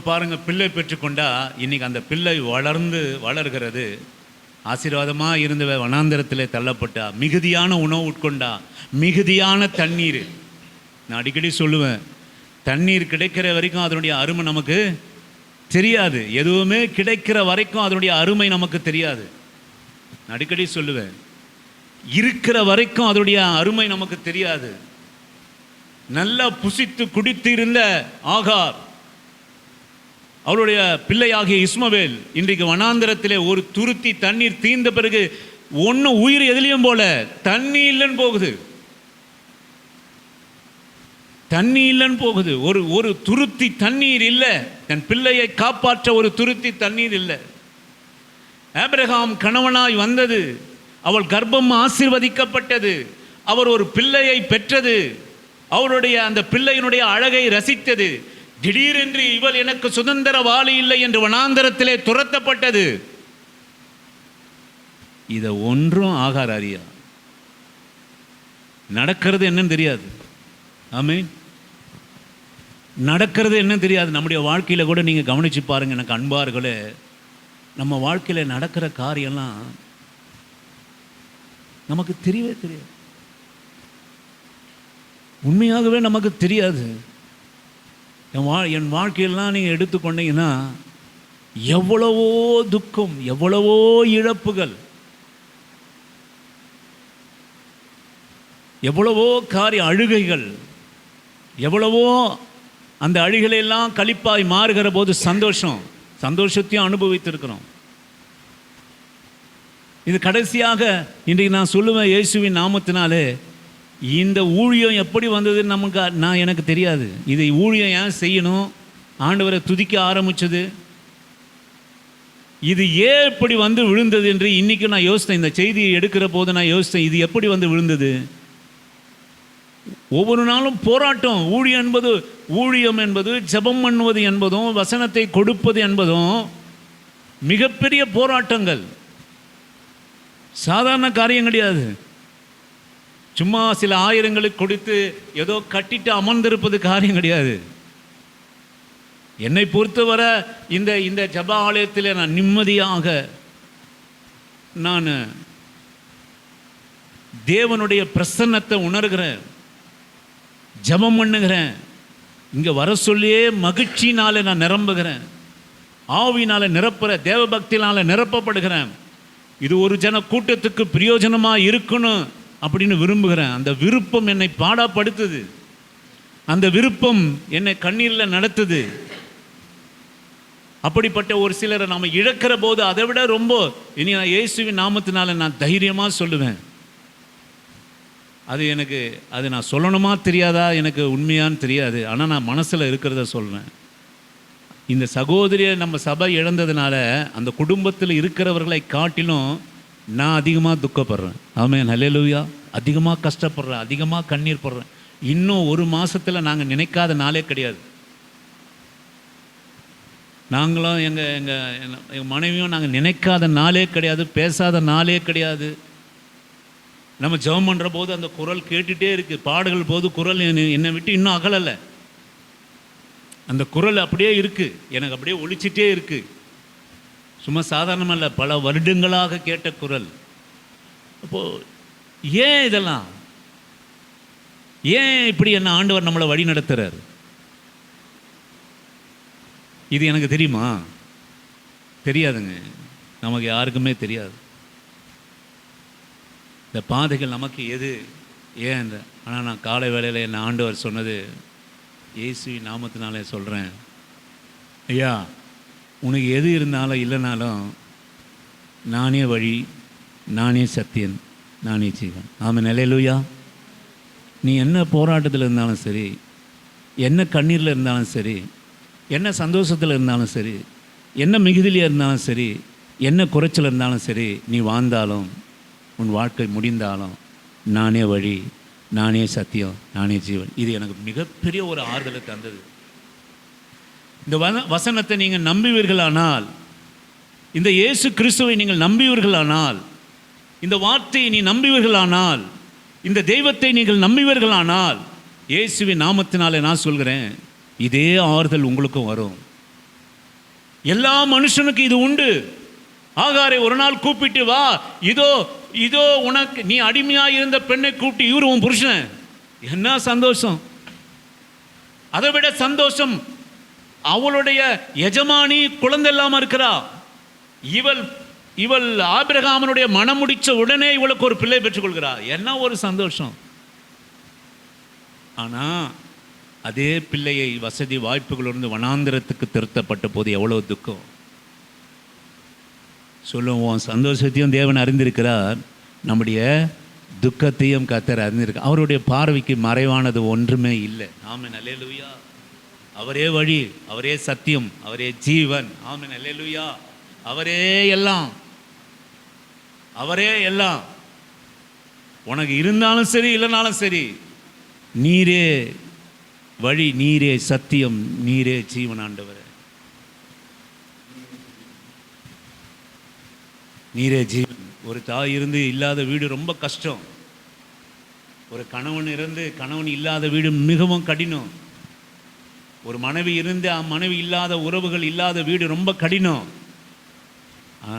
பாருங்க, பிள்ளை பெற்றுக்கொண்டா இன்னைக்கு அந்த பிள்ளை வளர்கிறது. ஆசீர்வாதமாக இருந்த வனாந்தரத்தில் தள்ளப்பட்டா, மிகுதியான உணவு உட்கொண்டா, மிகுதியான தண்ணீர். நான் அடிக்கடி சொல்லுவேன், தண்ணீர் கிடைக்கிற வரைக்கும் அதனுடைய அருமை நமக்கு தெரியாது. எதுவுமே கிடைக்கிற வரைக்கும் அதனுடைய அருமை நமக்கு தெரியாது. நான் அடிக்கடி சொல்லுவேன், இருக்கிற வரைக்கும் அதனுடைய அருமை நமக்கு தெரியாது. நல்லா புசித்து குடித்து இருந்த ஆகார், அவருடைய பிள்ளையாகிய இஸ்மவேல் இன்றைக்கு வனாந்தரத்திலே ஒரு துருத்தி தண்ணீர் தீர்ந்த பிறகு ஒன்றும் உயிர் எதிலையும் போல தண்ணி இல்லைன்னு போகுது. தண்ணி இல்லைன்னு போகுது. ஒரு துருத்தி தண்ணீர் இல்லை. தன் பிள்ளையை காப்பாற்ற ஒரு துருத்தி தண்ணீர் இல்லை. ஆபிரகாம் கணவனாய் வந்தது, அவள் கர்ப்பம் ஆசீர்வதிக்கப்பட்டது, அவர் ஒரு பிள்ளையை பெற்றது, அவருடைய அந்த பிள்ளையினுடைய அழகை ரசித்தது. திடீரென்று இவள் எனக்கு சுதந்திரவாளி இல்லை என்று வனாந்தரத்திலே துரத்தப்பட்டது. இதை ஒன்றும் ஆகார் அறியா. நடக்கிறது என்னன்னு தெரியாது. ஆமென். நடக்கிறது என்ன தெரியாது. நம்முடைய வாழ்க்கையில் கூட நீங்கள் கவனித்து பாருங்கள். எனக்கு அன்பார்களே, நம்ம வாழ்க்கையில் நடக்கிற காரியம்லாம் நமக்கு தெரியவே தெரியாது. உண்மையாகவே நமக்கு தெரியாது. என் வாழ்க்கையெல்லாம் நீங்கள் எடுத்துக்கொண்டீங்கன்னா எவ்வளவோ துக்கம், எவ்வளவோ இழப்புகள், எவ்வளவோ அழுகைகள், எவ்வளவோ அந்த அழுகையெல்லாம் களிப்பாய் மாறுகிற போது சந்தோஷத்தையும் அனுபவித்திருக்கிறோம். இது கடைசியாக இன்றைக்கு நான் சொல்லுவேன், இயேசுவின் நாமத்தினாலே இந்த ஊழியம் எப்படி வந்ததுன்னு எனக்கு தெரியாது. இதை ஊழியம் ஏன் செய்யணும், ஆண்டவரை துதிக்க ஆரம்பிச்சது, இது ஏன் இப்படி வந்து விழுந்தது என்று இன்னைக்கு நான் யோசித்தேன். இந்த செய்தியை எடுக்கிற போது நான் யோசித்தேன், இது எப்படி வந்து விழுந்தது. ஒவ்வொரு நாளும் போராட்டம். ஊழியம் என்பது ஜெபம் பண்ணுவது என்பதும் வசனத்தை கொடுப்பது என்பதும் மிகப்பெரிய போராட்டங்கள், சாதாரண காரியம் கிடையாது. சும்மா சில ஆயிரங்களுக்கு கொடுத்து ஏதோ கட்டிட்டு அமர்ந்திருப்பது காரியம் கிடையாது. என்னை பொறுத்தவரை இந்த ஜெப ஆலயத்தில் நான் நிம்மதியாக நான் தேவனுடைய பிரசன்னத்தை உணர்கிறேன், ஜெபம் பண்ணுகிறேன். இங்கே வர சொல்லியே மகிழ்ச்சினால நான் நிரம்புகிறேன், ஆவினால நிரப்புகிறேன், தேவ பக்தினால நிரப்பப்படுகிறேன். இது ஒரு ஜன கூட்டத்துக்கு பிரயோஜனமாக இருக்கணும் அப்படின்னு விரும்புகிறேன். அந்த விருப்பம் என்னை பாடப்படுத்துது, அந்த விருப்பம் என்னை கண்ணீரில் நடத்துது. அப்படிப்பட்ட ஒரு சிலரை நாம் இழக்கிற போது அதை விட ரொம்ப இனி நான் இயேசுவின் நாமத்தினால நான் தைரியமாக சொல்லுவேன். அது நான் சொல்லணுமா தெரியாதா, எனக்கு உண்மையான்னு தெரியாது. ஆனால் நான் மனசில் இருக்கிறத சொல்கிறேன். இந்த சகோதரியை நம்ம சபை இழந்ததுனால அந்த குடும்பத்தில் இருக்கிறவர்களை காட்டிலும் நான் அதிகமாக துக்கப்படுறேன். ஆமென், ஹல்லேலூயா. அதிகமாக கஷ்டப்படுறேன், அதிகமாக கண்ணீர் படுறேன். இன்னும் ஒரு மாதத்தில் நாங்கள் நினைக்காத நாளே கிடையாது. நாங்களும் எங்கள் மனைவியும் நாங்கள் நினைக்காத நாளே கிடையாது, பேசாத நாளே கிடையாது. நம்ம ஜெபம் பண்ணுற போது அந்த குரல் கேட்டுகிட்டே இருக்குது, பாடுகள் போது குரல் என்னை விட்டு இன்னும் அகலலை. அந்த குரல் அப்படியே இருக்குது, எனக்கு அப்படியே ஒலிச்சிட்டே இருக்குது. சும்மா சாதாரணமல்ல, பல வருடங்களாக கேட்ட குரல். அப்போது ஏன் இதெல்லாம், ஏன் இப்படி என்ன ஆண்டவர் நம்மளை வழி நடத்துகிறார்? இது எனக்கு தெரியுமா? தெரியாதுங்க, நமக்கு யாருக்குமே தெரியாது. இந்த பாதைகள் நமக்கு எது ஏன். ஆனால் நான் காலை வேளையில் என்ன ஆண்டவர் சொன்னது, இயேசுவின் நாமத்தினாலே சொல்கிறேன், ஐயா உனக்கு எது இருந்தாலும் இல்லைனாலும் நானே வழி, நானே சத்தியன், நானே ஜீவன். ஆமாம், ஹல்லேலூயா. நீ என்ன போராட்டத்தில் இருந்தாலும் சரி, என்ன கண்ணீரில் இருந்தாலும் சரி, என்ன சந்தோஷத்தில் இருந்தாலும் சரி, என்ன மிகுதியில் இருந்தாலும் சரி, என்ன குறைச்சல் இருந்தாலும் சரி, நீ வாழ்ந்தாலும் உன் வாழ்க்கை முடிந்தாலும் நானே வழி, நானே சத்தியம், நானே ஜீவன். இது எனக்கு மிகப்பெரிய ஒரு ஆறுதலை தந்தது. இந்த வசனத்தை நீங்கள் நம்புவீர்களானால், இந்த இயேசு கிறிஸ்துவை நீங்கள் நம்புவீர்களானால், இந்த வார்த்தையை நீ நம்புவீர்களானால், இந்த தெய்வத்தை நீங்கள் நம்புவீர்களானால், இயேசுவின் நாமத்தினாலே நான் சொல்கிறேன், இதே ஆறுதல் உங்களுக்கும் வரும். எல்லா மனுஷனுக்கும் இது உண்டு. ஆகாரை ஒரு நாள் கூப்பிட்டு, வா, இதோ இதோ உனக்கு நீ அடிமையாக இருந்த பெண்ணை கூப்பிட்டு, இவரு உன் புருஷன். என்ன சந்தோஷம்! அதை விட சந்தோஷம், அவளுடைய எஜமானி குழந்தை இல்லாமல் இருக்கிறா. இவள் ஆபிரகாமனுடைய மனம் முடிச்ச உடனே இவளுக்கு ஒரு பிள்ளை பெற்றுக்கொள்கிறா. என்ன ஒரு சந்தோஷம்! ஆனால் அதே பிள்ளையை வசதி வாய்ப்புகளிலிருந்து வனாந்திரத்துக்கு திருத்தப்பட்ட போது எவ்வளோ துக்கம். சொல்லுவோம், சந்தோஷத்தையும் தேவன் அறிந்திருக்கிறார், நம்முடைய துக்கத்தையும் கர்த்தர் அறிந்திருக்கிறார். அவருடைய பார்வைக்கு மறைவானது ஒன்றுமே இல்லை. ஆமென், ஹல்லேலூயா. அவரே வழி, அவரே சத்தியம், அவரே ஜீவன். ஆமென், ஹல்லேலூயா. அவரே எல்லாம், அவரே எல்லாம். உனக்கு இருந்தாலும் சரி, இல்லைனாலும் சரி, நீரே வழி, நீரே சத்தியம், நீரே ஜீவன். ஆண்டவர் நீரே ஜீவன். ஒரு தாய் இருந்து இல்லாத வீடு ரொம்ப கஷ்டம். ஒரு கணவன் இருந்து கணவன் இல்லாத வீடு மிகவும் கடினம். ஒரு மனைவி இருந்து மனைவி இல்லாத உறவுகள் இல்லாத வீடு ரொம்ப கடினம்.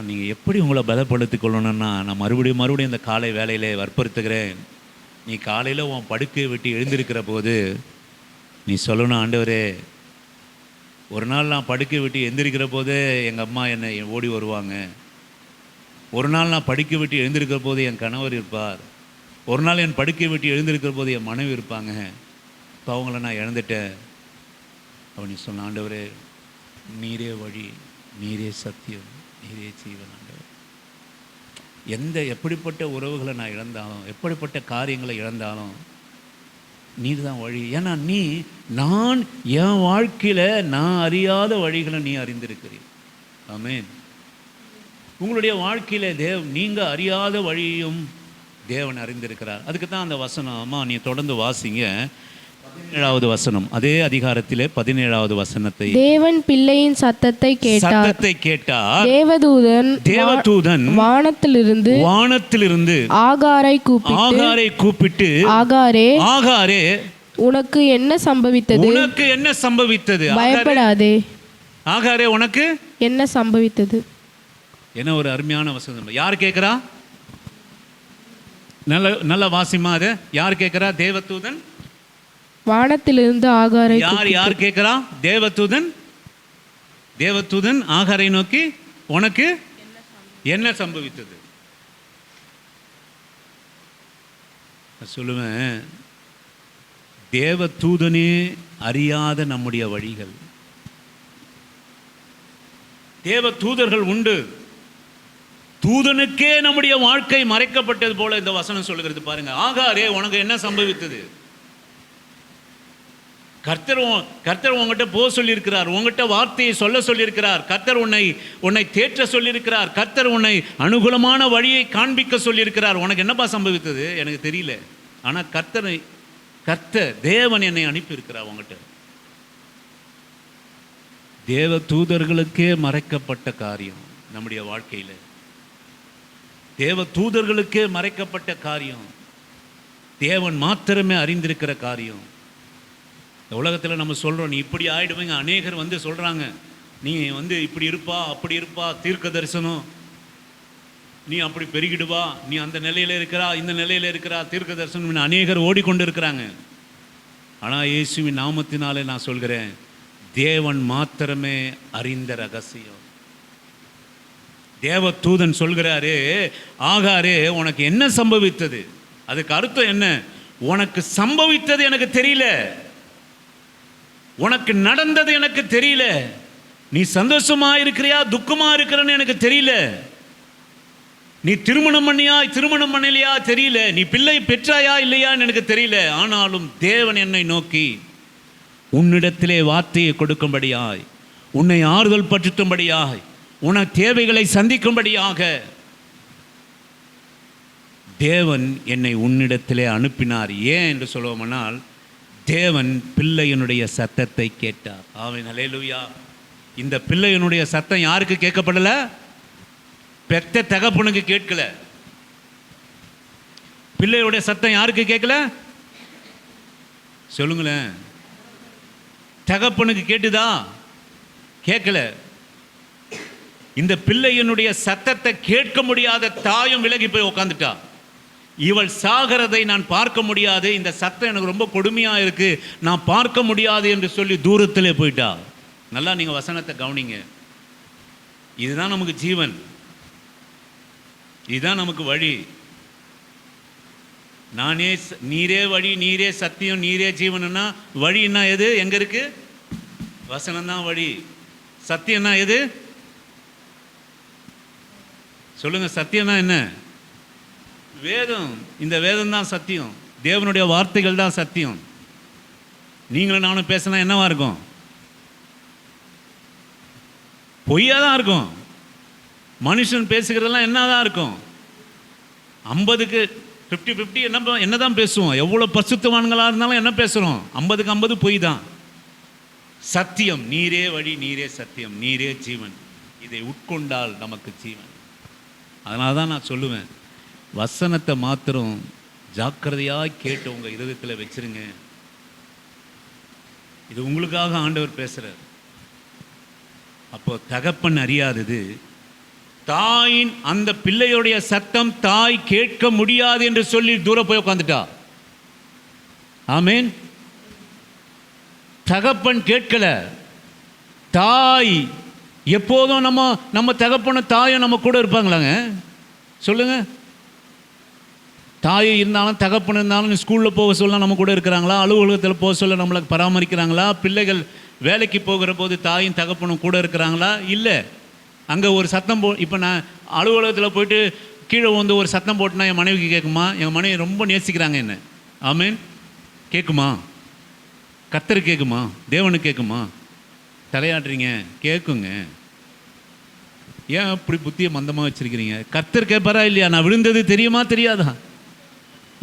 நீங்கள் எப்படி உங்களை பலப்படுத்திக் கொள்ளணும்னா, நான் மறுபடியும் இந்த காலை வேலையிலே வற்புறுத்துகிறேன். நீ காலையில் உன் படுக்கையை விட்டு எழுந்திருக்கிற போது நீ சொல்லணும், ஆண்டவரே, ஒரு நாள் நான் படுக்கை விட்டு எந்திரிக்கிற போதே எங்கள் அம்மா என்னை ஓடி வருவாங்க. ஒரு நாள் நான் படுக்கை விட்டு எழுந்திருக்கிற போது என் கணவர் இருப்பார். ஒரு நாள் என் படுக்கை விட்டு எழுந்திருக்கிற போது என் மனைவி இருப்பாங்க. இப்போ அவங்கள நான் இழந்துட்டேன். அவன் நீ சொன்ன, ஆண்டவரே, நீரே வழி, நீரே சத்தியம், நீரே ஜீவன். ஆண்டவர், எப்படிப்பட்ட உறவுகளை நான் இழந்தாலும், எப்படிப்பட்ட காரியங்களை இழந்தாலும் நீர் தான் வழி. ஏன்னா நான் என் வாழ்க்கையில் நான் அறியாத வழிகளை நீ அறிந்திருக்கிறீர். ஆமென். உங்களுடைய வாழ்க்கையில் நீங்கள் அறியாத வழியும் தேவன் அறிந்திருக்கிறார். அதுக்கு தான் அந்த வசனம். அம்மா, நீ தொடர்ந்து வாசிங்க. 17வது வசனம், அதே அதிகாரத்திலே 17வது வசனத்தை. தேவன் பிள்ளையின் சத்தத்தை கேட்டார். தேவதூதன் வானத்திலிருந்து ஆகாரை கூப்பிட்டு ஆகாரே, உனக்கு என்ன சம்பவித்தது? பயப்படாதே. ஆகாரே, உனக்கு என்ன சம்பவித்தது? என்ன ஒரு அருமையான வசனம். யார் கேட்கிறா? நல்ல வாசிமா. அது யார் கேட்கிறா? தேவதூதன் வானத்திலிருந்து ஆகாரை. யார் கேட்கிறா? தேவதூதன் ஆகாரை நோக்கி, உனக்கு என்ன சம்பவித்தது? சொல்லுவேன், தேவதூதனே அறியாத நம்முடைய வழிகள். தேவதூதர்கள் உண்டு. தூதனுக்கே நம்முடைய வாழ்க்கை மறைக்கப்பட்டது போல இந்த வசனம் சொல்லுகிறது. பாருங்க, ஆகாரே, உனக்கு என்ன சம்பவித்தது? கர்த்தர் உங்ககிட்ட போக சொல்லியிருக்கிறார். உங்ககிட்ட வார்த்தையை சொல்ல சொல்லியிருக்கிறார். கர்த்தர் உன்னை தேற்ற சொல்லியிருக்கிறார். கர்த்தர் உன்னை அனுகூலமான வழியை காண்பிக்க சொல்லியிருக்கிறார். உனக்கு என்னப்பா சம்பவித்தது? எனக்கு தெரியல. ஆனால் கர்த்தர் தேவன் என்னை அனுப்பியிருக்கிறார் உங்ககிட்ட. தேவ தூதர்களுக்கே மறைக்கப்பட்ட காரியம் நம்முடைய வாழ்க்கையில். தேவ தூதர்களுக்கே மறைக்கப்பட்ட காரியம், தேவன் மாத்திரமே அறிந்திருக்கிற காரியம். உலகத்தில் நம்ம சொல்கிறோம், நீ இப்படி ஆகிடுவீங்க. அநேகர் சொல்கிறாங்க, நீ இப்படி இருப்பா, அப்படி இருப்பா, தீர்க்க தரிசனம், நீ அப்படி பெருகிடுவா, நீ அந்த நிலையில் இருக்கிறா, இந்த நிலையில் இருக்கிறா, தீர்க்க தரிசனம். அநேகர் ஓடிக்கொண்டு இருக்கிறாங்க. ஆனால் இயேசுவின் நாமத்தினாலே நான் சொல்கிறேன், தேவன் மாத்திரமே அறிந்த ரகசியம். தேவ தூதன் சொல்கிறாரே, ஆகாரே, உனக்கு என்ன சம்பவித்தது? அதுக்கு அர்த்தம் என்ன? உனக்கு சம்பவித்தது எனக்கு தெரியல, உனக்கு நடந்தது எனக்கு தெரியல. நீ சந்தோஷமா இருக்கிறியா, துக்கமா இருக்கிறன்னு எனக்கு தெரியல. நீ திருமணம் பண்ணலையா தெரியல. நீ பிள்ளை பெற்றாயா இல்லையான்னு எனக்கு தெரியல. ஆனாலும் தேவன் என்னை நோக்கி உன்னிடத்திலே வார்த்தையை கொடுக்கும்படியாய், உன்னை ஆறுதல் படுத்தும்படியாய், உன தேவைகளை சந்திக்கும்படியாக தேவன் என்னை உன்னிடத்திலே அனுப்பினார். ஏன் என்று சொல்லுவோம்னால், தேவன் பிள்ளையனுடைய சத்தத்தை கேட்டார். ஆமென், ஹல்லேலூயா. இந்த பிள்ளையனுடைய சத்தம் யாருக்கு கேட்கப்படல? பெத்த தகப்பனுக்கு கேட்கல. பிள்ளையுடைய சத்தம் யாருக்கு கேட்கல? சொல்லுங்களேன். தகப்பனுக்கு கேட்டுதா? கேட்கல. இந்த பிள்ளையனுடைய சத்தத்தை கேட்க முடியாத தாயும் விலகி போய் உட்காந்துட்டா. இவள் சாகிறதை நான் பார்க்க முடியாது, இந்த சத்தம் எனக்கு ரொம்ப கொடுமையாக இருக்கு, நான் பார்க்க முடியாது என்று சொல்லி தூரத்திலே போயிட்டா. நல்லா நீங்கள் வசனத்தை கவனிங்க. இதுதான் நமக்கு ஜீவன், இதுதான் நமக்கு வழி. நீரே வழி, நீரே சத்தியம், நீரே ஜீவன்னா, வழின்னா எது? எங்க இருக்கு? வசனம் தான் வழி. சத்தியம்னா எது? சொல்லுங்க, சத்தியம்னா என்ன? வேதம். இந்த வேதம் தான் சத்தியம். தேவனுடைய வார்த்தைகள் தான் சத்தியம். நீங்களும் நானும் பேசினா என்னவா இருக்கும்? பொய்யா தான் இருக்கும். மனுஷன் பேசுகிறதெல்லாம் என்னதான் இருக்கும்? 50க்கு 50-50 என்னதான் பேசுவோம். எவ்வளோ பரிசுத்தவான்களாக இருந்தாலும் என்ன பேசுகிறோம்? 50க்கு 50 பொய் தான். சத்தியம், நீரே வழி, நீரே சத்தியம், நீரே ஜீவன். இதை உட்கொண்டால் நமக்கு ஜீவன். அதனால தான் நான் சொல்லுவேன், வசனத்தை மாத்திரம் ஜாக்கிரதையாக கேட்டு உங்கள் இருதயத்தில் வச்சிருங்க. இது உங்களுக்காக ஆண்டவர் பேசுகிறார். அப்போ தகப்பன் அறியாதது தாயின் அந்த பிள்ளையுடைய சத்தம் தாய் கேட்க முடியாது என்று சொல்லி தூரம் போய் உட்காந்துட்டா. ஆமேன். தகப்பன் கேட்கல, தாய். எப்போதும் நம்ம தகப்பனும் தாயும் நம்ம கூட இருப்பாங்களாங்க? சொல்லுங்க. தாய் இருந்தாலும் தகப்பன் இருந்தாலும் ஸ்கூலில் போக சொல்ல நம்ம கூட இருக்கிறாங்களா? அலுவலகத்தில் போக சொல்ல நம்மளை பராமரிக்கிறாங்களா? பிள்ளைகள் வேலைக்கு போகிற போது தாயும் தகப்பனும் கூட இருக்கிறாங்களா? இல்லை. அங்கே ஒரு சத்தம் இப்போ நான் அலுவலகத்தில் போயிட்டு கீழே வந்து ஒரு சத்தம் போட்டுனா என் மனைவிக்கு கேட்குமா? என் மனைவி ரொம்ப நேசிக்கிறாங்க என்ன. ஆமேன். கேட்குமா? கர்த்தர் கேட்குமா? தேவனுக்கு கேட்குமா? தலையாடுறீங்க. கேட்குங்க. ஏன் அப்படி புத்தியை மந்தமாக வச்சுருக்கிறீங்க? கர்த்தர் கேட்பாரா இல்லையா? நான் விழுந்தது தெரியுமா தெரியாதா?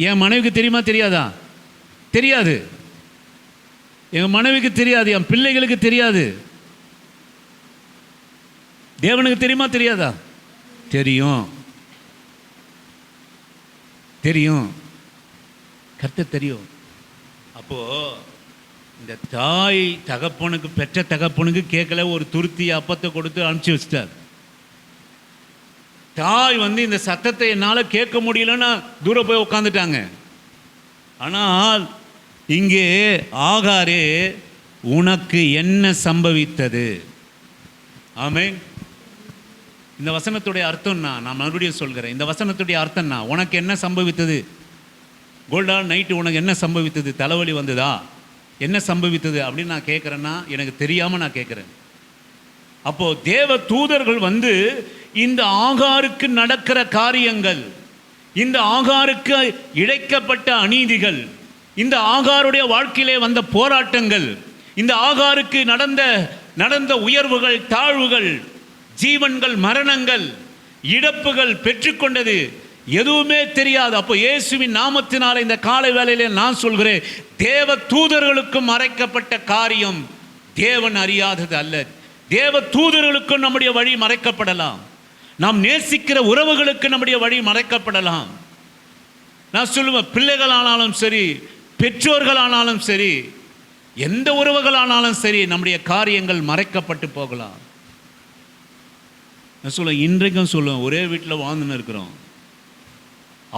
என் மனைவிக்கு தெரியுமா தெரியாதா? தெரியாது. என் மனைவிக்கு தெரியாது, என் பிள்ளைகளுக்கு தெரியாது. தேவனுக்கு தெரியுமா தெரியாதா? தெரியும். தெரியும். கர்த்தர் தெரியும். அப்போ இந்த தாய் தகப்பனுக்கு, பெற்ற தகப்பனுக்கு கேட்கல, ஒரு துருத்தி அப்பத்தை கொடுத்து அனுப்பிச்சி வச்சிட்டார். தாய் வந்து இந்த சத்தத்தை என்னால் கேட்க முடியலன்னா தூரம் போய் உட்காந்துட்டாங்க. ஆனால் இங்கே ஆகாரே, உனக்கு என்ன சம்பவித்தது? ஆமென். இந்த வசனத்துடைய அர்த்தம் நான் மறுபடியும் சொல்கிறேன். இந்த வசனத்துடைய அர்த்தம் உனக்கு என்ன சம்பவித்தது? கோல்டா நைட்டு உனக்கு என்ன சம்பவித்தது? தலைவலி வந்ததா? என்ன சம்பவித்தது அப்படின்னு நான் கேட்குறேன்னா, எனக்கு தெரியாமல் நான் கேட்குறேன். அப்போது தேவ தூதர்கள் வந்து இந்த ஆகாருக்கு நடக்கிற காரியங்கள், இந்த ஆகாருக்கு இழைக்கப்பட்ட அநீதிகள், இந்த ஆகாருடைய வாழ்க்கையிலே வந்த போராட்டங்கள், இந்த ஆகாருக்கு நடந்த உயர்வுகள், தாழ்வுகள், ஜீவன்கள், மரணங்கள், இழப்புகள், பெற்றுக்கொண்டது எதுவுமே தெரியாது. அப்போ இயேசுவின் நாமத்தினால் இந்த காலை வேளையிலே நான் சொல்கிறேன், தேவ தூதர்களுக்கு மறைக்கப்பட்ட காரியம் தேவன் அறியாதது அல்ல. தேவ தூதர்களுக்கும் நம்முடைய வழி மறைக்கப்படலாம். நாம் நேசிக்கிற உறவுகளுக்கு நம்முடைய வழி மறைக்கப்படலாம். நான் சொல்லுவேன், பிள்ளைகளானாலும் சரி, பெற்றோர்களானாலும் சரி, எந்த உறவுகளானாலும் சரி, நம்முடைய காரியங்கள் மறைக்கப்பட்டு போகலாம். நான் சொல்லுவேன், இன்றைக்கும் சொல்லுவேன், ஒரே வீட்டில் வாழ்ந்துன்னு இருக்கிறோம்,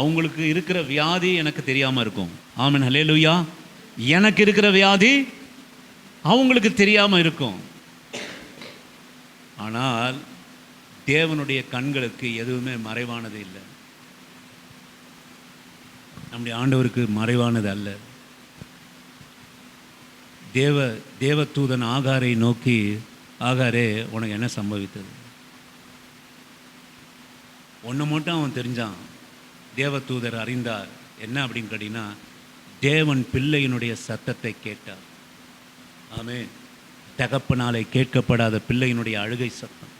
அவங்களுக்கு இருக்கிற வியாதி எனக்கு தெரியாமல் இருக்கும். ஆமென், ஹல்லேலூயா. எனக்கு இருக்கிற வியாதி அவங்களுக்கு தெரியாமல் இருக்கும். ஆனால் தேவனுடைய கண்களுக்கு எதுவுமே மறைவானது இல்லை. நம்முடைய ஆண்டவருக்கு மறைவானது அல்ல. தேவ தூதன் ஆகாரை நோக்கி, ஆகாரே உனக்கு என்ன சம்பவித்தது? ஒன்று மட்டும் அவன் தெரிஞ்சான், தேவ தூதர் அறிந்தார். என்ன அப்படின்னு கேட்டீங்கன்னா, தேவன் பிள்ளையினுடைய சத்தத்தை கேட்டார். ஆமென். தகப்பனாலே கேட்கப்படாத பிள்ளையினுடைய அழுகை சத்தம்,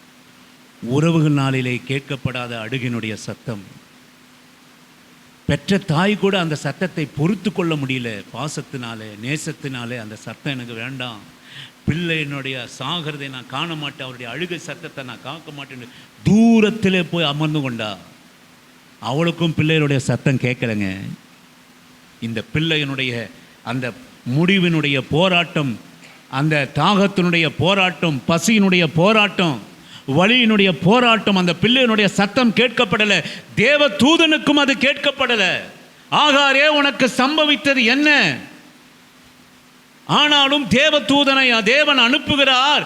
உறவுகளினாலே கேட்கப்படாத அழுகினுடைய சத்தம், பெற்ற தாய் கூட அந்த சத்தத்தை பொறுத்து கொள்ள முடியல. பாசத்தினாலே, நேசத்தினாலே அந்த சத்தம் எனக்கு வேண்டாம், பிள்ளையினுடைய சாகிறதை நான் காண மாட்டேன், அவருடைய அழுகை சத்தத்தை நான் காக்க மாட்டேன்னு தூரத்திலே போய் அமர்ந்து கொண்டா. அவளுக்கும் பிள்ளையினுடைய சத்தம் கேட்கலைங்க. இந்த பிள்ளையினுடைய அந்த முடிவினுடைய போராட்டம், அந்த தாகத்தினுடைய போராட்டம், பசியினுடைய போராட்டம், வலியினுடைய போராட்டம், அந்த பிள்ளையினுடைய சத்தம் கேட்கப்படலை. தேவ தூதனுக்கும் அது கேட்கப்படலை. ஆகாரே உனக்கு சம்பவித்தது என்ன? ஆனாலும் தேவ தூதனை தேவன் அனுப்புகிறார்.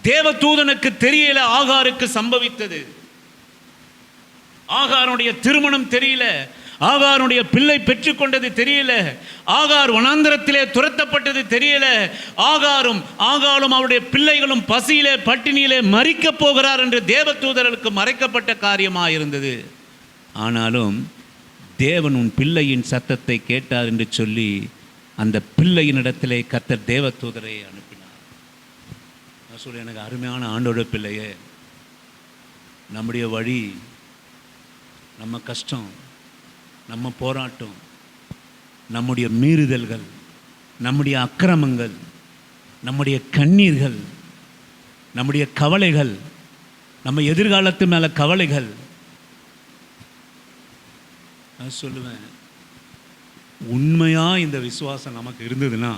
தேவ தூதனுக்கு தெரியல ஆகாருக்கு சம்பவித்தது. ஆகாருடைய திருமணம் தெரியல, ஆகாருடைய பிள்ளை பெற்றுக்கொண்டது தெரியல, ஆகார் வனாந்திரத்திலே துரத்தப்பட்டது தெரியல, ஆகாரும் அவருடைய பிள்ளைகளும் பசியிலே பட்டினியிலே மரிக்கப் போகிறார் என்று தேவதூதர்களுக்கு மறைக்கப்பட்ட காரியமாக இருந்தது. ஆனாலும் தேவன் உன் பிள்ளையின் சத்தத்தை கேட்டார் என்று சொல்லி அந்த பிள்ளையினிடத்திலே கர்த்தர் தேவதூதரை அனுப்பினார். நான் சொல்ல, எனக்கு அருமையான ஆண்டோட பிள்ளையே, நம்முடைய வழி, நம்ம கஷ்டம், நம்ம போராட்டம், நம்முடைய மீறுதல்கள், நம்முடைய அக்கிரமங்கள், நம்முடைய கண்ணீர்கள், நம்முடைய கவலைகள், நம்ம எதிர்காலத்து மேலே கவலைகள், நான் சொல்லுவேன், உண்மையாக இந்த விசுவாசம் நமக்கு இருந்ததுன்னா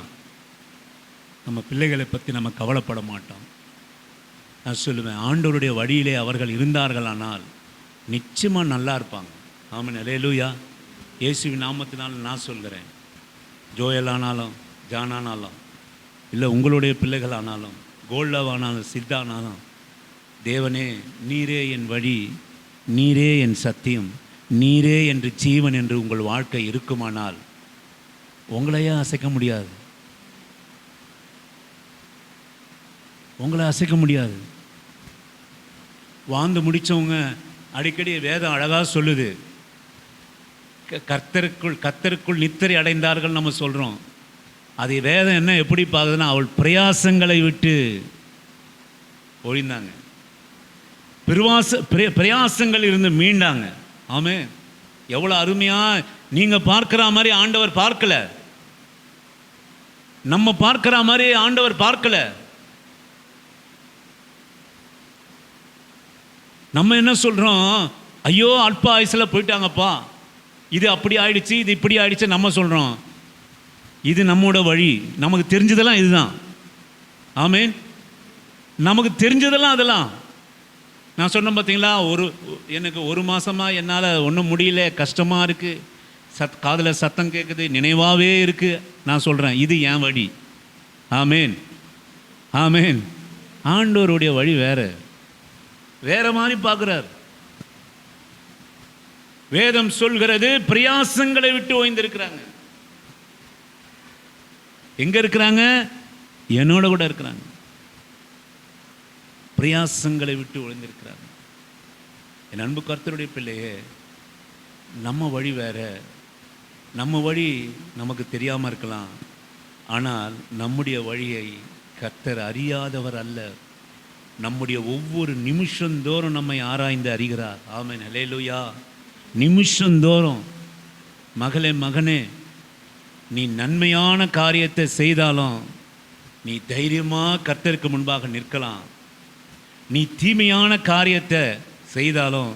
நம்ம பிள்ளைகளை பற்றி நம்ம கவலைப்பட மாட்டோம். நான் சொல்லுவேன், ஆண்டவருடைய வழியிலே அவர்கள் இருந்தார்களானால் நிச்சயமாக நல்லா இருப்பாங்க. ஆமாம், அல்லேலூயா. இயேசுவின் நாமத்தினால் நான் சொல்கிறேன், ஜோயல் ஆனாலும் ஜான் ஆனாலும் இல்லை உங்களுடைய பிள்ளைகள் ஆனாலும் கோல்டாவ் ஆனாலும் சித்தா ஆனாலும், தேவனே நீரே என் வழி, நீரே என் சத்தியம், நீரே என்று ஜீவன் என்று உங்கள் வாழ்க்கை இருக்குமானால் உங்களையே அசைக்க முடியாது. உங்களை அசைக்க முடியாது. வாழ்ந்து முடித்தவங்க அடிக்கடி வேதம் அழகாக சொல்லுது, கர்த்தருக்குள் நித்திரை அடைந்தார்கள் நம்ம சொல்கிறோம். அது வேதம் என்ன எப்படி பார்க்குதுன்னா, அவள் பிரயாசங்களை விட்டு ஒழிந்தாங்க, பிரயாசங்கள் இருந்து மீண்டாங்க. ஆமே, எவ்வளோ அருமையாக நீங்கள் பார்க்குற மாதிரி ஆண்டவர் பார்க்கல, நம்ம பார்க்குற மாதிரி ஆண்டவர் பார்க்கல. நம்ம என்ன சொல்கிறோம், ஐயோ அல்ப ஆயுசில் போயிட்டாங்கப்பா, இது அப்படி ஆயிடுச்சு, இது இப்படி ஆயிடுச்சு நம்ம சொல்கிறோம். இது நம்மோட வழி, நமக்கு தெரிஞ்சதெல்லாம் இதுதான். ஆமேன், நமக்கு தெரிஞ்சதெல்லாம் அதெல்லாம். நான் சொன்னேன் பார்த்தீங்களா, எனக்கு 1 மாதமாக என்னால் ஒன்றும் முடியல, கஷ்டமாக இருக்குது, காதில் சத்தம் கேட்குது, நினைவாகவே இருக்குது. நான் சொல்கிறேன், இது என் வழி. ஆமேன், ஆமேன். ஆண்டவருடைய வழி வேற மாதிரி பார்க்குறார். வேதம் சொல்கிறது, பிரயாசங்களை விட்டு ஓய்ந்திருக்கிறாங்க. எங்க இருக்கிறாங்க? என்னோட கூட இருக்கிறாங்க. பிரயாசங்களை விட்டு ஓய்ந்திருக்கிறாங்க. என் அன்பு கர்த்தருடைய பிள்ளையே, நம்ம வழி வேற, நம்ம வழி நமக்கு தெரியாமல் இருக்கலாம். ஆனால் நம்முடைய வழியை கர்த்தர் அறியாதவர் அல்ல. நம்முடைய ஒவ்வொரு நிமிஷந்தோறும் நம்மை ஆராய்ந்து அறிகிறார். ஆமென், அல்லேலூயா. நிமிஷந்தோறும், மகளே மகனே, நீ நன்மையான காரியத்தை செய்தாலும் நீ தைரியமாக கர்த்தருக்கு முன்பாக நிற்கலாம். நீ தீமையான காரியத்தை செய்தாலும்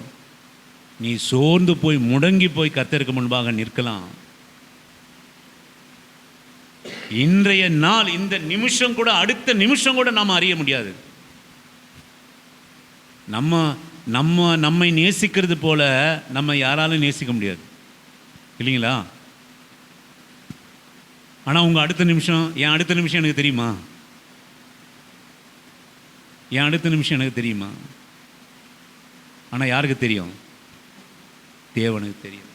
நீ சோர்ந்து போய் முடங்கி போய் கர்த்தருக்கு முன்பாக நிற்கலாம். இன்றைய நாள், இந்த நிமிஷம் கூட, அடுத்த நிமிஷம் கூட நாம் அறிய முடியாது. நம்மை நேசிக்கிறது போல நம்ம யாராலும் நேசிக்க முடியாது, இல்லைங்களா? ஆனால் உங்கள் அடுத்த நிமிஷம், என் அடுத்த நிமிஷம் எனக்கு தெரியுமா? என் அடுத்த நிமிஷம் எனக்கு தெரியுமா? ஆனால் யாருக்கு தெரியும்? தேவனுக்கு தெரியும்.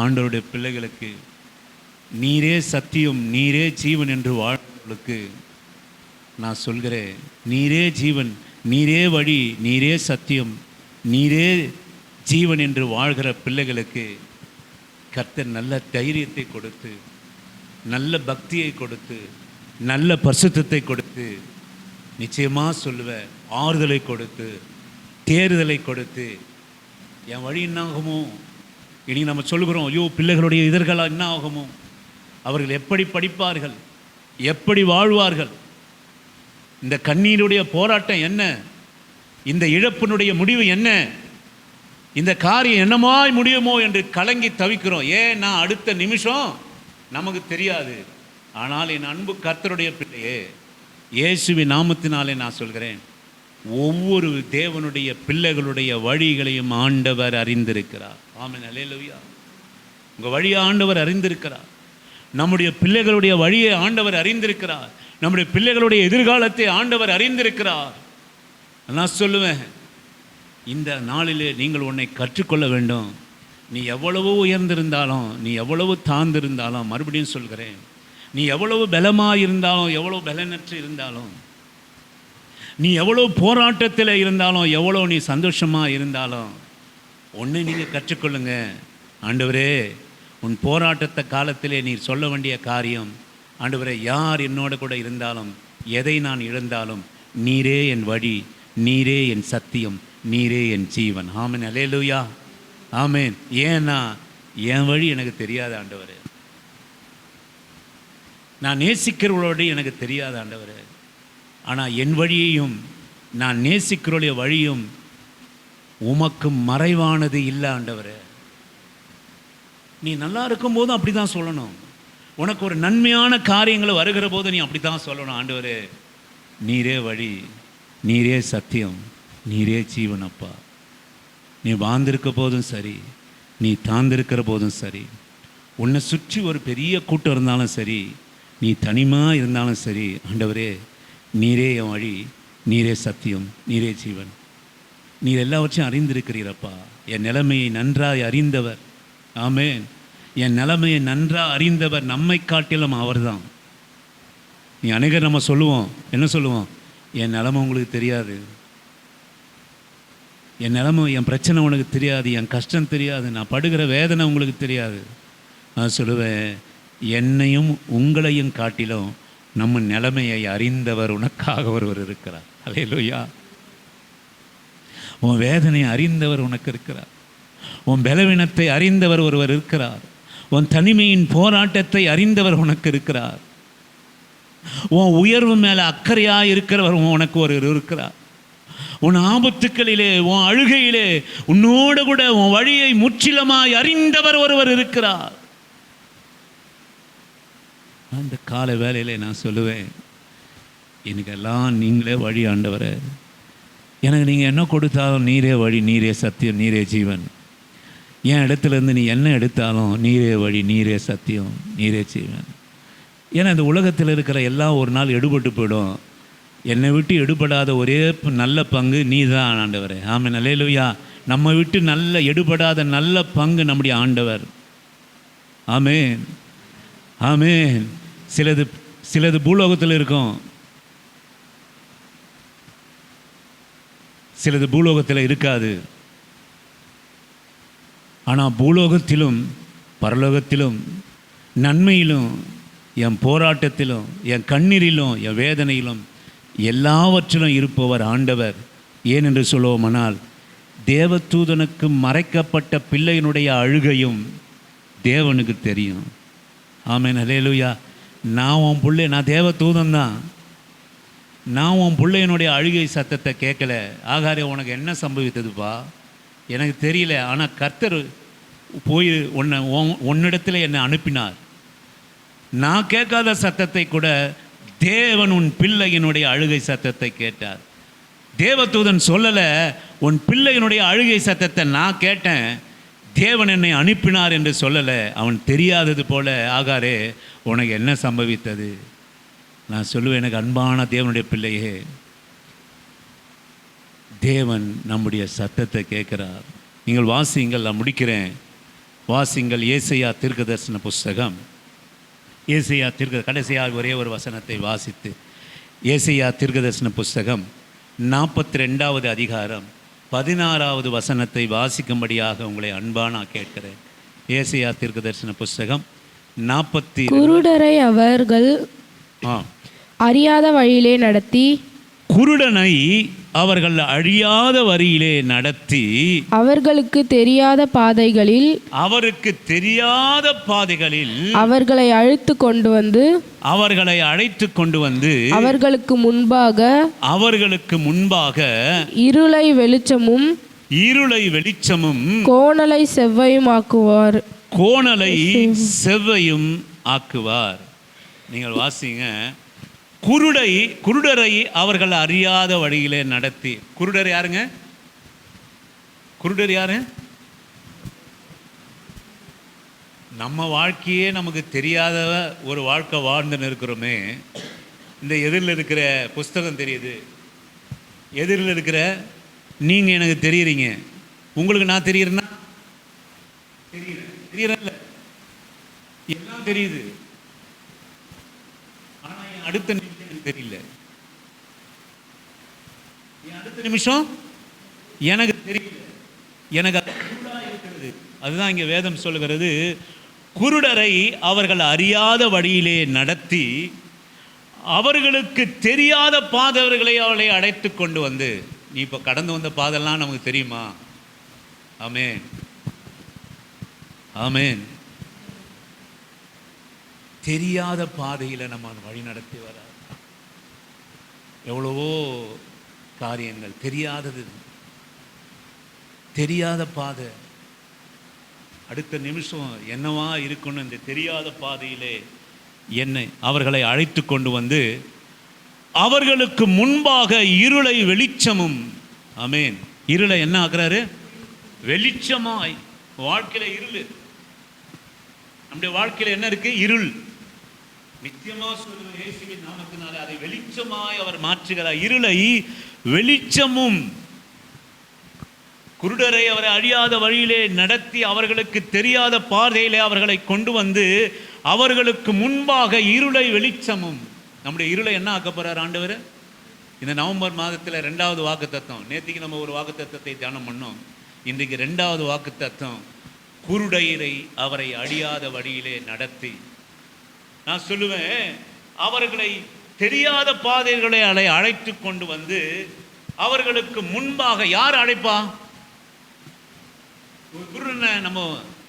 ஆண்டவருடைய பிள்ளைகளுக்கு நீரே சத்தியம், நீரே ஜீவன் என்று வாழ்வர்களுக்கு நான் சொல்கிறேன், நீரே ஜீவன், நீரே வழி, நீரே சத்தியம், நீரே ஜீவன் என்று வாழ்கிற பிள்ளைகளுக்கு கர்த்தர் நல்ல தைரியத்தை கொடுத்து, நல்ல பக்தியை கொடுத்து, நல்ல பரிசுத்தத்தை கொடுத்து, நிச்சயமாக சொல்லுவேன், ஆறுதலை கொடுத்து, தேறுதலை கொடுத்து, என் வழி என்ன ஆகுமோ? இனி நம்ம சொல்லுகிறோம், ஐயோ பிள்ளைகளுடைய எதிர்காலம் என்ன ஆகுமோ? அவர்கள் எப்படி படிப்பார்கள்? எப்படி வாழ்வார்கள்? இந்த கண்ணீருடைய போராட்டம் என்ன? இந்த இழப்பினுடைய முடிவு என்ன? இந்த காரியம் என்னமாய் முடியுமோ என்று கலங்கி தவிக்கிறோம். ஏன்னா அடுத்த நிமிஷம் நமக்கு தெரியாது. ஆனால் என் அன்பு கர்த்தருடைய பிள்ளையே, இயேசுவின் நாமத்தினாலே நான் சொல்கிறேன், ஒவ்வொரு தேவனுடைய பிள்ளைகளுடைய வழிகளையும் ஆண்டவர் அறிந்திருக்கிறார். ஆமென், அல்லேலூயா. உங்கள் வழியை ஆண்டவர் அறிந்திருக்கிறார். நம்முடைய பிள்ளைகளுடைய வழியை ஆண்டவர் அறிந்திருக்கிறார். நம்முடைய பிள்ளைகளுடைய எதிர்காலத்தை ஆண்டவர் அறிந்திருக்கிறார். நான் சொல்லுவேன், இந்த நாளிலே நீங்கள் உன்னை கற்றுக்கொள்ள வேண்டும். நீ எவ்வளவு உயர்ந்திருந்தாலும், நீ எவ்வளவு தாழ்ந்திருந்தாலும், மறுபடியும் சொல்கிறேன், நீ எவ்வளவு பலமாக இருந்தாலும், எவ்வளோ பலனற்று இருந்தாலும், நீ எவ்வளோ போராட்டத்தில் இருந்தாலும், எவ்வளோ நீ சந்தோஷமாக இருந்தாலும், ஒன்று நீங்கள் கற்றுக்கொள்ளுங்க. ஆண்டவரே, உன் போராட்டத்தை காலத்திலே நீ சொல்ல வேண்டிய காரியம், ஆண்டவரே, யார் என்னோட கூட இருந்தாலும், எதை நான் இழந்தாலும், நீரே என் வழி, நீரே என் சத்தியம், நீரே என் ஜீவன். ஆமென், அல்லேலூயா, ஆமென். ஏன்னா என் வழி எனக்கு தெரியாத ஆண்டவரே, நான் நேசிக்கிறவளோடு எனக்கு தெரியாத ஆண்டவரே, ஆனால் என் வழியையும் நான் நேசிக்கிறவளுடைய வழியும் உமக்கு மறைவானது இல்லை ஆண்டவரே. நீ நல்லா இருக்கும்போதும் அப்படி தான் சொல்லணும். உனக்கு ஒரு நன்மையான காரியங்கள் வருகிற போது நீ அப்படி தான் சொல்லணும். ஆண்டவரே, நீரே வழி, நீரே சத்தியம், நீரே ஜீவனப்பா. நீ வாழ்ந்திருக்க போதும் சரி, நீ தாழ்ந்திருக்கிற போதும் சரி, உன்னை சுற்றி ஒரு பெரிய கூட்டம் இருந்தாலும் சரி, நீ தனிமாக இருந்தாலும் சரி, ஆண்டவரே நீரே என் வழி, நீரே சத்தியம், நீரே ஜீவன். நீர் எல்லாவற்றையும் அறிந்திருக்கிறீரப்பா. என் நிலைமையை நன்றாய் அறிந்தவர். ஆமென். என் நிலைமையை நன்றாக அறிந்தவர். நம்மை காட்டிலும் அவர்தான். நீ அநேகர் நம்ம சொல்லுவோம், என்ன சொல்லுவோம்? என் நிலைமை உங்களுக்கு தெரியாது, என் நிலைமை, என் பிரச்சனை உனக்கு தெரியாது, என் கஷ்டம் தெரியாது, நான் படுகிற வேதனை உங்களுக்கு தெரியாது. நான் சொல்லுவேன், என்னையும் உங்களையும் காட்டிலும் நம்ம நிலைமையை அறிந்தவர் உனக்காக ஒருவர் இருக்கிறார். அல்லேலூயா. உன் வேதனையை அறிந்தவர் உனக்கு இருக்கிறார். உன் பலவீனத்தை அறிந்தவர் ஒருவர் இருக்கிறார். உன் தனிமையின் போராட்டத்தை அறிந்தவர் உனக்கு இருக்கிறார். உன் உயர்வு மேலே அக்கறையாக இருக்கிறவர் உனக்கு ஒருவர் இருக்கிறார். உன் ஆபத்துக்களிலே, உன் அழுகையிலே உன்னோடு கூட உன் வழியை முற்றிலுமாய் அறிந்தவர் ஒருவர் இருக்கிறார். அந்த கால வேளையிலே நான் சொல்லுவேன், எனக்கெல்லாம் நீங்களே வழி ஆண்டவரே. எனக்கு நீங்கள் என்ன கொடுத்தாலும் நீரே வழி, நீரே சத்தியம், நீரே ஜீவன். என் இடத்துலேருந்து நீ என்ன எடுத்தாலும் நீரே வழி, நீரே சத்தியம், நீரே ஜீவன். ஏன்னா இந்த உலகத்தில் இருக்கிற எல்லாம் ஒரு நாள் எடுபட்டு போயிடும். என்னை விட்டு எடுபடாத ஒரே நல்ல பங்கு நீ தான் ஆண்டவரே. ஆமென். அல்லேலூயா. நம்ம விட்டு நல்ல எடுபடாத நல்ல பங்கு நம்முடைய ஆண்டவர். ஆமென், ஆமென். சிலது பூலோகத்தில் இருக்கும், சிலது பூலோகத்தில் இருக்காது. ஆனால் பூலோகத்திலும் பரலோகத்திலும் நன்மையிலும் என் போராட்டத்திலும் என் கண்ணீரிலும் என் வேதனையிலும் எல்லாவற்றிலும் இருப்பவர் ஆண்டவர். ஏனென்று சொல்லுவோமானால், தேவதூதனுக்கு மறைக்கப்பட்ட பிள்ளையினுடைய அழுகையும் தேவனுக்கு தெரியும். ஆமென். அல்லேலூயா. நான் உன் பிள்ளை, நான் தேவதூதன் தான். நான் உன் பிள்ளையினுடைய அழுகை சத்தத்தை கேட்கல. ஆகாரே உனக்கு என்ன சம்பவித்ததுப்பா எனக்கு தெரியல, ஆனால் கர்த்தர் போய் உன்னிடத்தில் என்னை அனுப்பினார். நான் கேட்காத சத்தத்தை கூட தேவன் உன் பிள்ளையினுடைய அழுகை சத்தத்தை கேட்டார். தேவதூதன் சொல்லலை, உன் பிள்ளையினுடைய அழுகை சத்தத்தை நான் கேட்டேன், தேவன் என்னை அனுப்பினார் என்று சொல்லலை. அவன் தெரியாதது போல, ஆகாரே உனக்கு என்ன சம்பவித்தது? நான் சொல்லுவேன், எனக்கு அன்பான தேவனுடைய பிள்ளையே, தேவன் நம்முடைய சத்தத்தை கேட்கிறார். நீங்கள் வாசியுங்கள், நான் முடிக்கிறேன். வாசிங்கள் ஏசாயா தீர்க்கதரிசன புஸ்தகம். ஏசாயா கடைசியாக ஒரே ஒரு வசனத்தை வாசித்து, ஏசாயா தீர்க்கதரிசன புஸ்தகம் 42வது அதிகாரம் 16வது வசனத்தை வாசிக்கும்படியாக உங்களை அன்பான கேட்கிறேன். ஏசாயா தீர்க்கதரிசன புஸ்தகம் 40. குருடரை அவர்கள் அறியாத வழியிலே நடத்தி, குருடனை அவர்கள் அழியாத வரியிலே நடத்தி, அவருக்கு தெரியாத பாதைகளில் அவர்களை அழைத்து கொண்டு வந்து அவர்களுக்கு முன்பாக இருளை வெளிச்சமும் கோணலை செவ்வையும் ஆக்குவார். நீங்கள் வாசிங்க. குருடரை அவர்கள் அறியாத வழியிலே நடத்தி. குருடர் யாருங்க? குருடர் யாரு? நம்ம வாழ்க்கையே நமக்கு தெரியாத ஒரு வாழ்க்கை வாழ்ந்துன்னு இருக்கிறோமே. இந்த எதிரில் இருக்கிற புஸ்தகம் தெரியுது, எதிரில் இருக்கிற நீங்கள் எனக்கு தெரியுறீங்க, உங்களுக்கு நான் தெரியுறேன்னா தெரியல, எல்லாம் தெரியுது. ஆனால் என் அடுத்த நிமிஷம் தெரியல, என் அடுத்த நிமிஷம் எனக்கு தெரியல, எனக்கு அது இருக்கிறது. அதுதான் இங்கே வேதம் சொல்லுகிறது, குருடரை அவர்கள் அறியாத வழியிலே நடத்தி அவர்களுக்கு தெரியாத பாதவர்களை அவளை அழைத்து கொண்டு வந்து. நீ இப்போ கடந்து வந்த பாதெல்லாம் நமக்கு தெரியுமா? ஆமென், ஆமென். தெரியாத பாதையில் நம்ம வழி நடத்தி வர எவ்வளவோ காரியங்கள் தெரியாத பாதை. அடுத்த நிமிஷம் என்னவா இருக்குன்னு இந்த தெரியாத பாதையிலே என்னை அவர்களை அழைத்து கொண்டு வந்து அவர்களுக்கு முன்பாக இருளை வெளிச்சமும். ஆமென். இருளை என்ன ஆக்குறாரு? வெளிச்சமாய். வாழ்க்கையில இருள், நம்முடைய வாழ்க்கையில என்ன இருக்கு? இருள். நித்தியமா சொல்லுவேன், இயேசுவின் நாமத்தினாலே அதை வெளிச்சமாய் அவர் மாற்றுகிறார். இருளை வெளிச்சமும். குருடரை அவரை அழியாத வழியிலே நடத்தி அவர்களுக்கு தெரியாத பாதையிலே அவர்களை கொண்டு வந்து அவர்களுக்கு முன்பாக இருளை வெளிச்சமும். நம்முடைய இருளை என்ன ஆக்க போறார் ஆண்டவர்? இந்த நவம்பர் மாதத்தில் 2வது வாக்குத்தத்தம். நேற்றுக்கு நம்ம ஒரு வாக்குத்தத்தத்தை தியானம் பண்ணோம். இன்றைக்கு 2வது வாக்குத்தத்தம். குருடரை அவரை அழியாத வழியிலே நடத்தி. நான் சொல்லுவேன், அவர்களை தெரியாத பாதைகளை அழைத்து கொண்டு வந்து அவர்களுக்கு முன்பாக யார் அழைப்பா? ஒரு குருடனை நம்ம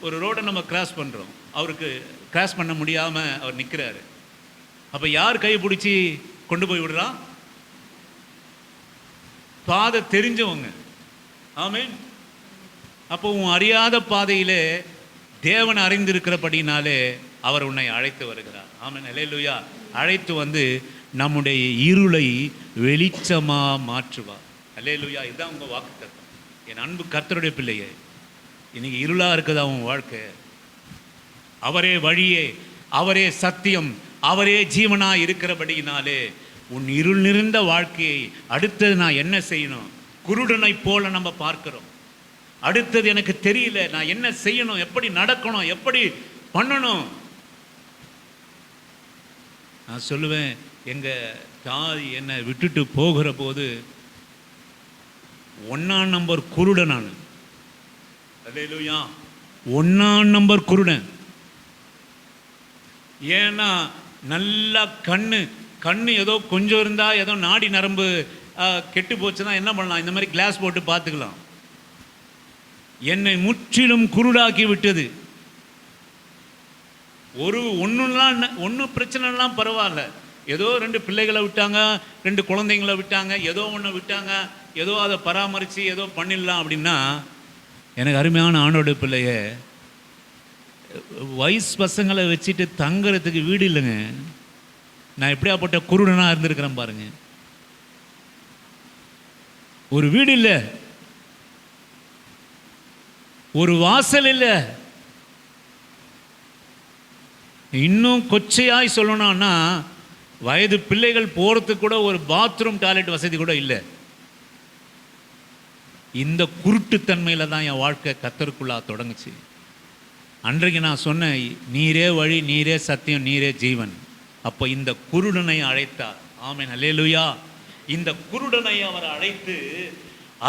ஒரு ரோடை நம்ம கிராஸ் பண்ணுறோம், அவருக்கு கிராஸ் பண்ண முடியாமல் அவர் நிற்கிறாரு. அப்போ யார் கை பிடிச்சி கொண்டு போய் விடுறா? பாதை தெரிஞ்சவங்க. ஆமென். அப்போ உன் அறியாத பாதையிலே தேவன் அறிந்திருக்கிறபடினாலே அவர் உன்னை அழைத்து வருகிறார். ஆமென். அல்லேலூயா. அழைத்து வந்து நம்முடைய இருளை வெளிச்சமா மாற்றுவார். அல்லேலூயா. இதுதான் உங்கள் வாக்குத்தத்தம். என் அன்பு கர்த்தருடைய பிள்ளையே, இன்னைக்கு இருளா இருக்குதா உன் வாழ்க்கை? அவரே வழியே, அவரே சத்தியம், அவரே ஜீவனா இருக்கிறபடினாலே உன் இருள் நிறைந்த வாழ்க்கையை அடுத்தது நான் என்ன செய்யணும்? குருடனை போல நம்ம பார்க்கிறோம். அடுத்தது எனக்கு தெரியல, நான் என்ன செய்யணும், எப்படி நடக்கணும், எப்படி பண்ணணும். நான் சொல்லுவேன், எங்க தாய் என்னை விட்டுட்டு போகிற போது 1ஆம் நம்பர் குருடன் நான். அல்லேலூயா. 1ஆம் நம்பர் குருடன். ஏன்னா நல்லா கண்ணு ஏதோ கொஞ்சம் இருந்தா ஏதோ நாடி நரம்பு கெட்டு போச்சுன்னா என்ன பண்ணலாம்? இந்த மாதிரி கிளாஸ் போட்டு பார்த்துக்கலாம். என்னை முற்றிலும் குருடாக்கி விட்டது. ஒன்றும் பிரச்சனைலாம் பரவாயில்ல. ஏதோ 2 பிள்ளைகளை விட்டாங்க, 2 குழந்தைங்களை விட்டாங்க, ஏதோ ஒன்று விட்டாங்க, ஏதோ அதை பராமரித்து ஏதோ பண்ணிடலாம் அப்படின்னா, எனக்கு அருமையான ஆணோட பிள்ளைய வயசு பசங்களை வச்சுட்டு தங்குறதுக்கு வீடு இல்லைங்க. நான் எப்படியாப்பட்ட குருடனாக இருந்திருக்கிறேன் பாருங்க. ஒரு வீடு இல்லை, ஒரு வாசல் இல்லை. இன்னும் கொச்சையாய் சொல்லணும்னா, வயது பிள்ளைகள் போகிறதுக்கு கூட ஒரு பாத்ரூம் டாய்லெட் வசதி கூட இல்லை. இந்த குருட்டுத்தன்மையில் தான் என் வாழ்க்கை கர்த்தருக்குள்ளா தொடங்குச்சு. அன்றைக்கு நான் சொன்னேன், நீரே வழி, நீரே சத்தியம், நீரே ஜீவன். அப்போ இந்த குருடனை அழைத்தார். ஆமென். அல்லேலூயா. இந்த குருடனை அவர் அழைத்து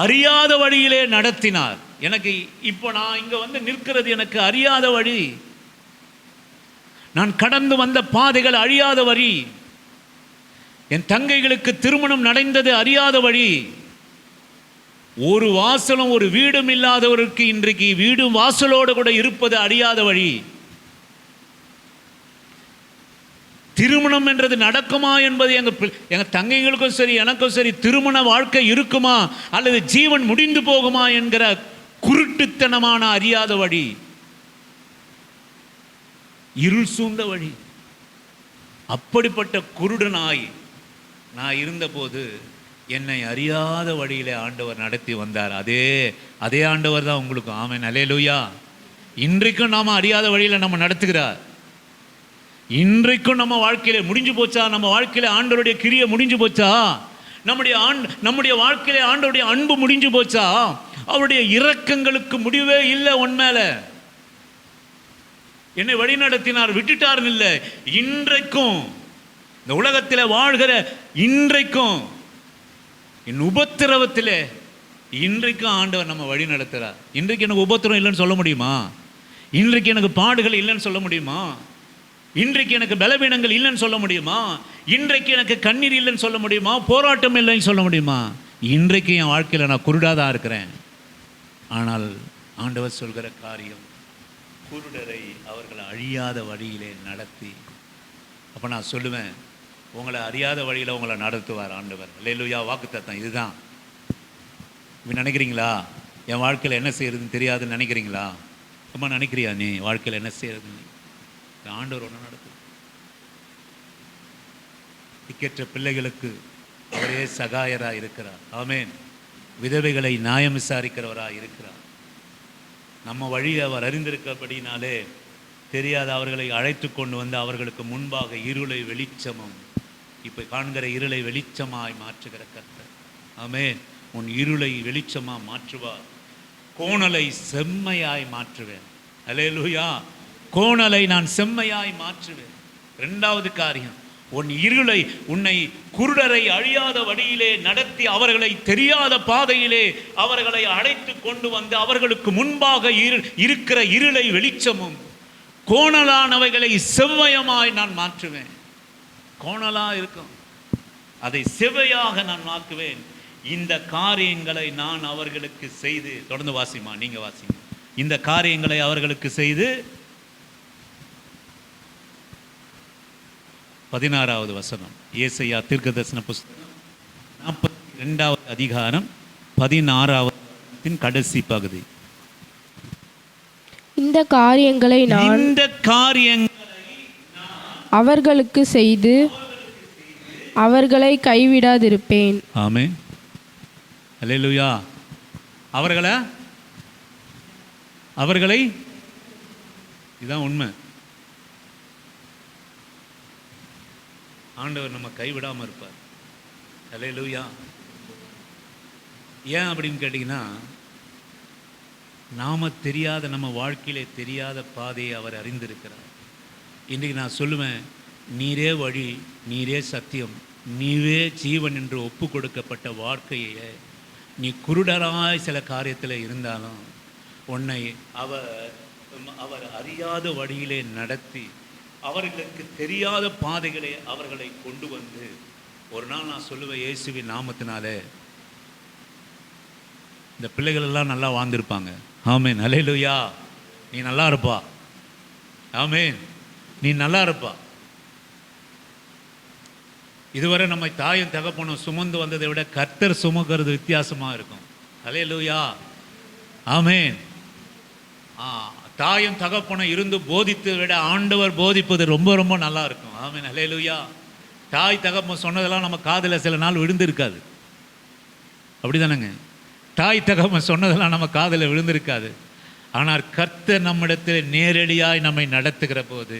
அறியாத வழியிலே நடத்தினார். எனக்கு இப்போ நான் இங்கே வந்து நிற்கிறது எனக்கு அறியாத வழி. நான் கடந்து வந்த பாதைகள் அழியாத வழி. என் தங்கைகளுக்கு திருமணம் நடந்தது அறியாத வழி. ஒரு வாசலும் ஒரு வீடும் இல்லாதவருக்கு இன்றைக்கு வீடும் வாசலோடு கூட இருப்பது அறியாத வழி. திருமணம் என்றது நடக்குமா என்பது எங்க தங்கைகளுக்கும் சரி எனக்கும் சரி திருமண வாழ்க்கை இருக்குமா அல்லது ஜீவன் முடிந்து போகுமா என்கிற குருட்டுத்தனமான அறியாத வழி, இருள் சூழ்ந்த வழி. அப்படிப்பட்ட குருடனாய் நான் இருந்தபோது என்னை அறியாத வழியிலே ஆண்டவர் நடத்தி வந்தார். அதே ஆண்டவர் தான் உங்களுக்கும். ஆமென். அல்லேலூயா. இன்றைக்கும் நாம அறியாத வழியில் நம்ம நடத்துகிறார். இன்றைக்கும் நம்ம வாழ்க்கையில முடிஞ்சு போச்சா? நம்ம வாழ்க்கையில ஆண்டவருடைய கிரியை முடிஞ்சு போச்சா? நம்முடைய வாழ்க்கையில ஆண்டவருடைய அன்பு முடிஞ்சு போச்சா? அவருடைய இரக்கங்களுக்கு முடிவே இல்லை. உண்மையில என்னை வழி நடத்தினார், விட்டுட்டார் இல்லை. இன்றைக்கும் இந்த உலகத்தில் வாழ்கிற இன்றைக்கும் என் உபத்திரவத்திலே இன்றைக்கும் ஆண்டவர் நம்ம வழி நடத்துகிறார். இன்றைக்கு எனக்கு உபத்திரம் இல்லைன்னு சொல்ல முடியுமா? இன்றைக்கு எனக்கு பாடுகள் இல்லைன்னு சொல்ல முடியுமா? இன்றைக்கு எனக்கு பலவீனங்கள் இல்லைன்னு சொல்ல முடியுமா? இன்றைக்கு எனக்கு கண்ணீர் இல்லைன்னு சொல்ல முடியுமா? போராட்டம் இல்லைன்னு சொல்ல முடியுமா? இன்றைக்கு என் வாழ்க்கையில் நான் குருடாதான் இருக்கிறேன். ஆனால் ஆண்டவர் சொல்கிற காரியம், குருடரை அவர்கள் அழியாத வழியிலே நடத்தி. அப்போ நான் சொல்லுவேன், உங்களை அறியாத வழியில் உங்களை நடத்துவார் ஆண்டவர். அல்லேலூயா. வாக்குத்தத்தம் இதுதான். இப்படி நினைக்கிறீங்களா? என் வாழ்க்கையில் என்ன செய்யறதுன்னு தெரியாதுன்னு நினைக்கிறீங்களா? அம்மா நினைக்கிறியா நீ வாழ்க்கையில் என்ன செய்யறதுன்னு? ஆண்டவர் ஒன்று நடத்து. திக்கற்ற பிள்ளைகளுக்கு அவரே சகாயராக இருக்கிறார். ஆமென். விதவைகளை நியாயம் விசாரிக்கிறவராக இருக்கிறார். நம்ம வழியை அவர் அறிந்திருக்கிறபடினாலே தெரியாத அவர்களை அழைத்து கொண்டு வந்து அவர்களுக்கு முன்பாக இருளை வெளிச்சமும், இப்போ காண்கிற இருளை வெளிச்சமாய் மாற்றுகிற கர்த்தர். ஆமென். உன் இருளை வெளிச்சமாக மாற்றுவார். கோணலை செம்மையாய் மாற்றுவேன். அல்லேலூயா. கோணலை நான் செம்மையாய் மாற்றுவேன். இரண்டாவது காரியம், உன் இருளை, உன்னை குருடரை அழியாத வழியிலே நடத்தி அவர்களை தெரியாத பாதையிலே அவர்களை அழைத்து கொண்டு வந்து அவர்களுக்கு முன்பாக இருக்கிற இருளை வெளிச்சமும், கோணலானவைகளை செவ்வையமாய் நான் மாற்றுவேன். கோணலா இருக்கும், அதை செவ்வையாக நான் மாற்றுவேன். இந்த காரியங்களை நான் அவர்களுக்கு செய்து, தொடர்ந்து வாசிமா, நீங்க வாசிங்க. இந்த காரியங்களை அவர்களுக்கு செய்து, 16வது வசனம், ஏசாயா தீர்க்கதரிசன புஸ்தகம் 42வது அதிகாரம் 16வது கடைசி பகுதி. இந்த காரியங்களை நான் அவர்களுக்கு செய்து அவர்களை கைவிடாதிருப்பேன். ஆமென். அல்லேலூயா. அவர்களை இதுதான் உண்மை. ஆண்டவர் நம்ம கைவிடாமல் இருப்பார். அல்லேலூயா. ஏன் அப்படின்னு கேட்டிங்கன்னா, நாம தெரியாத, நம்ம வாழ்க்கையிலே தெரியாத பாதையை அவர் அறிந்திருக்கிறார். இன்றைக்கு நான் சொல்லுவேன், நீரே வழி, நீரே சத்தியம், நீவே ஜீவன் என்று ஒப்பு கொடுக்கப்பட்ட வாழ்க்கையை நீ குருடராய் சில காரியத்தில் இருந்தாலும் உன்னை அவர் அறியாத வழியிலே நடத்தி அவர்களுக்கு தெரியாத பாதைகளை அவர்களை கொண்டு வந்து, ஒரு நாள் நான் சொல்லுவேன், இயேசுவின் நாமத்தினாலே இந்த பிள்ளைகள் எல்லாம் நல்லா வாழ்ந்திருப்பாங்க. ஆமென். அல்லேலூயா. நீ நல்லா இருப்பா. ஆமென். நீ நல்லா இருப்பா. இதுவரை நம்ம தாயும் தகப்பனும் சுமந்து வந்ததை விட கர்த்தர் சுமக்கிறது வித்தியாசமாக இருக்கும். அல்லேலூயா. ஆமென். தாயும் தகப்பனும் இருந்து போதித்ததை விட ஆண்டவர் போதிப்பது ரொம்ப ரொம்ப நல்லா இருக்கும். ஆமென். அல்லேலூயா. தாய் தகப்பன் சொன்னதெல்லாம் நம்ம காதில் சில நாள் விழுந்திருக்காது. அப்படி தானேங்க? தாய் தகப்பன் சொன்னதெல்லாம் நம்ம காதில் விழுந்திருக்காது. ஆனால் கர்த்தர் நம்மிடத்தில் நேரடியாய் நம்மை நடத்துகிற போது,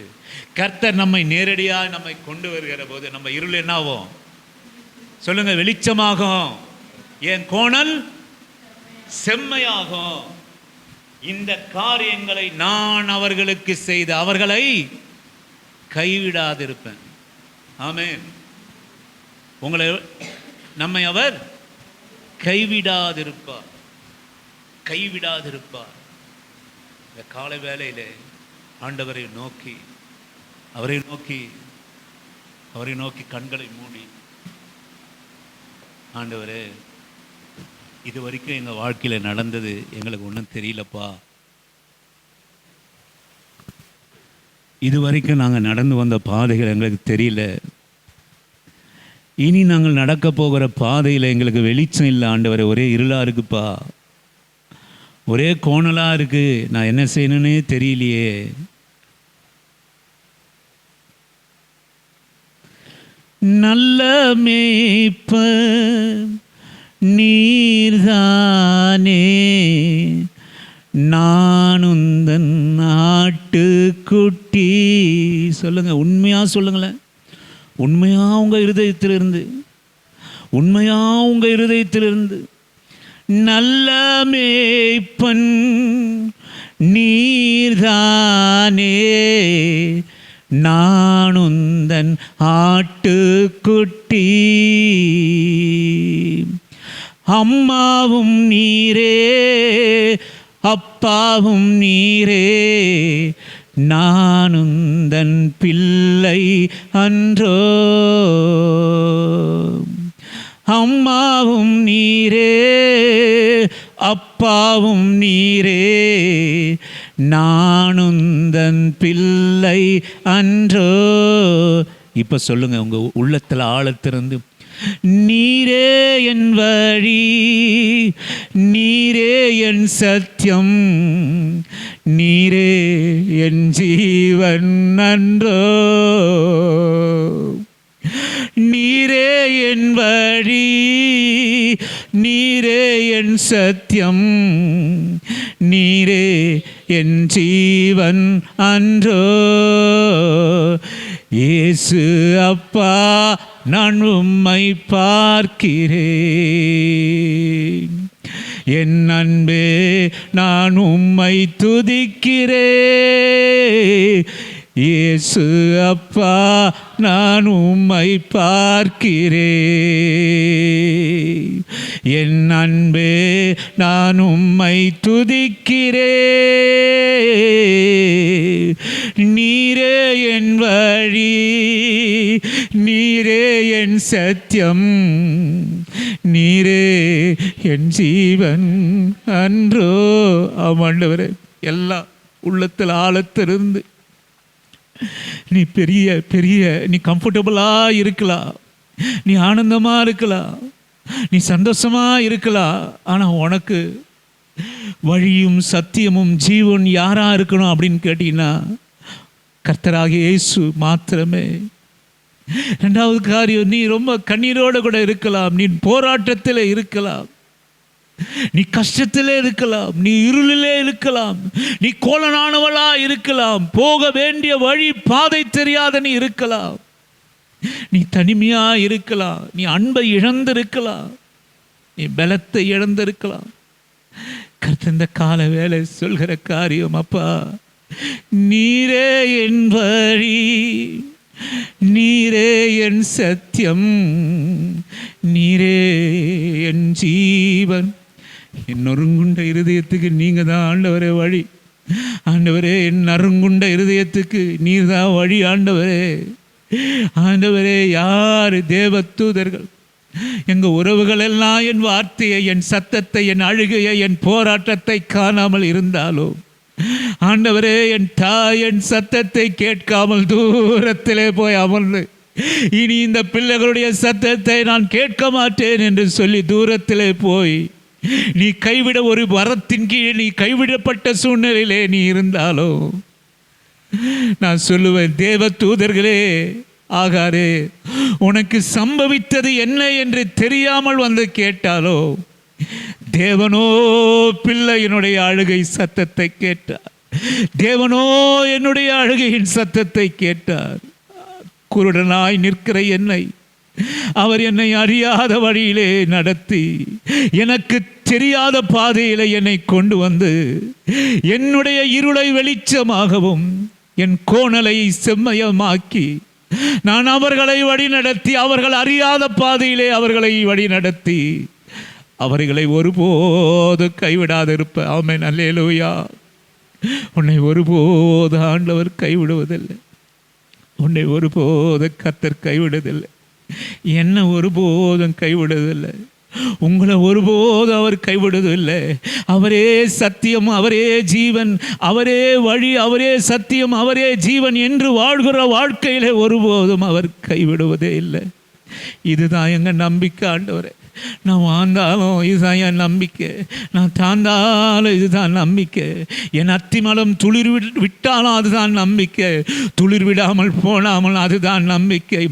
கர்த்தர் நம்மை நேரடியாய் நம்மை கொண்டு வருகிற போது, நம்ம இருள் என்னாகும் சொல்லுங்க? வெளிச்சமாகும். என் கோணல் செம்மையாகும். இந்த காரியங்களை நான் அவர்களுக்கு செய்து அவர்களை கைவிடாதிருப்பேன். ஆமென். நம்மை அவர் கைவிடாதிருப்பார். கைவிடாதிருப்பார். இந்த காலை வேளையிலே ஆண்டவரை நோக்கி, அவரை நோக்கி கண்களை மூடி, ஆண்டவரே, இது வரைக்கும் எங்கள் வாழ்க்கையில் நடந்தது எங்களுக்கு ஒன்றும் தெரியலப்பா. இது வரைக்கும் நாங்கள் நடந்து வந்த பாதைகள் எங்களுக்கு தெரியல. இனி நாங்கள் நடக்க போகிற பாதையில் எங்களுக்கு வெளிச்சம் இல்லை ஆண்டவரே. ஒரே இருளாக இருக்குப்பா, ஒரே கோணலாக இருக்கு. நான் என்ன செய்யணுன்னே தெரியலையே. நல்ல மேய்ப்பர் நீர்தானே, நானுந்தன் ஆட்டுக்குட்டி. சொல்லுங்க, உண்மையா சொல்லுங்களேன். உண்மையா உங்க இருதயத்திலிருந்து நல்ல மேய்ப்பன் நீர்தானே, நானுந்தன் ஆட்டுக்குட்டி. அம்மாவும் நீரே, அப்பாவும் நீரே, நானுந்தன் பிள்ளை அன்றோ. அம்மாவும் நீரே, அப்பாவும் நீரே, நானுந்தன் பிள்ளை அன்றோ. இப்ப சொல்லுங்க, உங்க உள்ளத்துல ஆழத்திலிருந்து, நீரே என் வழி, நீரே என் சத்தியம், நீரே என் ஜீவன் அன்றோ. நீரே என் வழி, நீரே என் சத்தியம், நீரே என் ஜீவன் அன்றோ. இயேசு அப்பா, நான் உம்மை பார்க்கிறேன். என் அன்பே, நான் உம்மை துதிக்கிறேன். இயேசு அப்பா, நான் உம்மை பார்க்கிறேன். என் அன்பே, நான் உம்மை துதிக்கிறேன். நீரே என் வழி, நீரே என் சத்தியம், நீரே என் ஜீவன் அன்றோ. ஆமாண்டவரே, எல்லாம் உள்ளத்தில் ஆழத்திலிருந்து நீ நீ கம்ஃபர்டபுளாக இருக்கலாம், நீ ஆனந்தமாக இருக்கலாம், நீ சந்தோஷமாக இருக்கலாம். ஆனால் உனக்கு வழியும் சத்தியமும் ஜீவன் யாராக இருக்கணும் அப்படின்னு கேட்டீங்கன்னா கர்த்தராகிய இயேசு மாத்திரமே. ரெண்டாவது காரியம், நீ ரொம்ப கண்ணீரோடு கூட இருக்கலாம், நீ போராட்டத்தில் இருக்கலாம், நீ கஷ்டத்திலே இருக்கலாம், நீ இருளிலே இருக்கலாம், நீ கோலனானவளா இருக்கலாம், போக வேண்டிய வழி பாதை தெரியாத நீ இருக்கலாம், நீ தனிமையா இருக்கலாம், நீ அன்பை இழந்திருக்கலாம், நீ பலத்தை இழந்திருக்கலாம். கர்த்தர் இந்த கால வேளை சொல்கிற காரியம், அப்பா நீரே என் வழி, நீரே என் சத்தியம், நீரே என் ஜீவன். என் நொறுங்குண்ட இருதயத்துக்கு நீங்கள் தான் ஆண்டவரே வழி. ஆண்டவரே, என் நறுங்குண்ட இருதயத்துக்கு நீர் தான் வழி. ஆண்டவரே, ஆண்டவரே, யார் தேவதூதர்கள், எங்கள் உறவுகள் எல்லாம் என் வார்த்தையை, என் சத்தத்தை, என் அழுகையை, என் போராட்டத்தை காணாமல் இருந்தாலும் ஆண்டவரே, என் தாய் என் சத்தத்தை கேட்காமல் தூரத்திலே போய் அமர்ந்து இனி இந்த பிள்ளைகளுடைய சத்தத்தை நான் கேட்க மாட்டேன் என்று சொல்லி தூரத்திலே போய் நீ கைவிட, ஒரு வரத்தின் கீழ் நீ கைவிடப்பட்ட சூழ்நிலையிலே நீ இருந்தாலோ நான் சொல்லுவேன், தேவ தூதர்களே, ஆகாரே, உனக்கு சம்பவித்தது என்ன என்று தெரியாமல் வந்து கேட்டாலோ, தேவனோ பிள்ளையினுடைய அழுகை சத்தத்தை கேட்டார், தேவனோ என்னுடைய அழுகையின் சத்தத்தை கேட்டார். குருடனாய் நிற்கிற என்னை அவர் என்னை அறியாத வழியிலே நடத்தி, எனக்கு தெரியாத பாதையிலே என்னை கொண்டு வந்து என்னுடைய இருளை வெளிச்சமாகவும் என் கோணலை செம்மயமாக்கி நான் அவர்களை வழி நடத்தி, அவர்கள் அறியாத பாதையிலே அவர்களை வழி நடத்தி அவர்களை ஒருபோது கைவிடாதிருப்ப. ஆமென், அல்லேலூயா. உன்னை ஒருபோது ஆண்டவர் கைவிடுவதில்லை, உன்னை ஒருபோது கர்த்தர் கைவிடுவதில்லை, என்ன ஒருபோதும் கைவிடுவதில்லை, உங்களை ஒருபோதும் அவர் கைவிடுவதில்லை. அவரே சத்தியம், அவரே ஜீவன், அவரே வழி, அவரே சத்தியம், அவரே ஜீவன் என்று வாழ்கிற வாழ்க்கையிலே ஒருபோதும் அவர் கைவிடுவதே இல்லை. இதுதான் எங்கள் நம்பிக்கை ஆண்டவரே. நான் வாழ்ந்தாலும் இதுதான் என் நம்பிக்கை, நான் தாழ்ந்தாலும் இதுதான் நம்பிக்கை, என் அத்திமலம் துளிர் விட்டாலும் அதுதான் நம்பிக்கை, துளிர் விடாமல் போனாமல் அதுதான் நம்பிக்கை,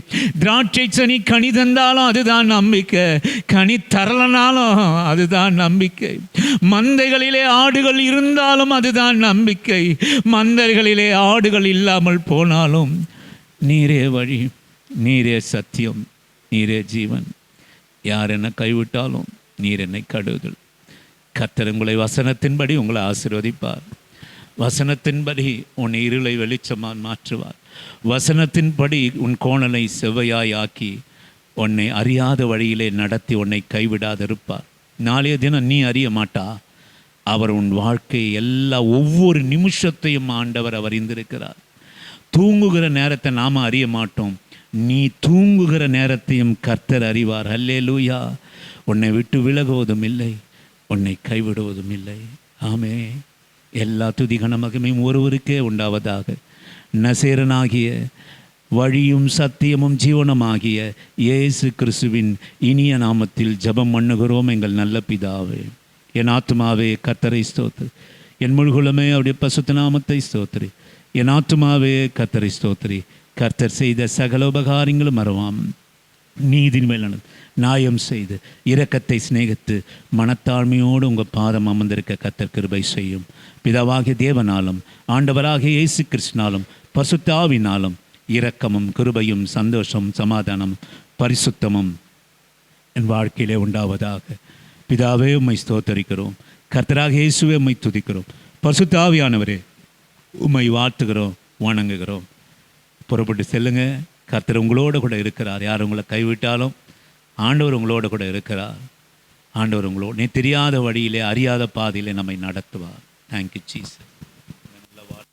திராட்சை சனி கனி தந்தாலும் அதுதான் நம்பிக்கை, கனி தரலனாலும் அதுதான் நம்பிக்கை, மந்தைகளிலே ஆடுகள் இருந்தாலும் அதுதான் நம்பிக்கை, மந்தைகளிலே ஆடுகள் இல்லாமல் போனாலும் நீரே வழி, நீரே சத்தியம், நீரே ஜீவன். யார் என்னை கைவிட்டாலும் நீர் என்னை கடுதல். கர்த்தர் உங்களை வசனத்தின்படி உங்களை ஆசீர்வதிப்பார், வசனத்தின்படி உன் இருளை வெளிச்சமாக மாற்றுவார், வசனத்தின்படி உன் கோணலை செவ்வையாய் ஆக்கி உன்னை அறியாத வழியிலே நடத்தி உன்னை கைவிடாதிருப்பார். நாளைய தினம் நீ அறிய மாட்டா, அவர் உன் வாழ்க்கை ஒவ்வொரு நிமிஷத்தையும் ஆண்டவர் அவர் அறிந்திருக்கிறார். தூங்குகிற நேரத்தை நாம் அறிய மாட்டோம், நீ தூங்குகிற நேரத்தையும் கர்த்தர் அறிவார். அல்லேலூயா. உன்னை விட்டு விலகுவதும் இல்லை, உன்னை கைவிடுவதும் இல்லை. ஆமே. எல்லா துதி கன மகிமையும் ஒருவருக்கே உண்டாவதாக. நசேரனாகிய வழியும் சத்தியமும் ஜீவனமாகிய இயேசு கிறிஸ்துவின் இனிய நாமத்தில் ஜெபம் பண்ணுகிறோம் எங்கள் நல்ல பிதாவே. என் ஆத்துமாவே கர்த்தரை ஸ்தோத்திரி, என் முழுகுலமே அவருடைய பசுத்த நாமத்தை ஸ்தோத்திரி, என் ஆத்துமாவே கர்த்தரை ஸ்தோத்திரி, கர்த்தர் செய்த சகல உபகாரங்களும் மறவாம். நீதின் மேல் நியாயம் செய்து இரக்கத்தை சிநேகித்து மனத்தாழ்மையோடு உங்கள் பாதம் அமர்ந்திருக்க கர்த்தர் கிருபை செய்யும். பிதாவாகிய தேவனாலும் ஆண்டவராகிய இயேசு கிறிஸ்துவினாலும் பரிசுத்த ஆவியினாலும் இரக்கமும் கிருபையும் சந்தோஷம் சமாதானம் பரிசுத்தமும் என் வாழ்க்கையிலே உண்டாவதாக. பிதாவே உம்மை ஸ்தோத்தரிக்கிறோம். கர்த்தராகிய இயேசுவே உம்மை துதிக்கிறோம். பரிசுத்த ஆவியானவரே உம்மை வாழ்த்துகிறோம், வணங்குகிறோம். புறப்பட்டு செல்லுங்க. கர்த்தர் உங்களோடு கூட இருக்கிறார். யார் உங்களை கைவிட்டாலும் ஆண்டவர் உங்களோடு கூட இருக்கிறார். ஆண்டவர் உங்களோடு தெரியாத வழியிலே அறியாத பாதையிலே நம்மை நடத்துவார். Thank you Jesus.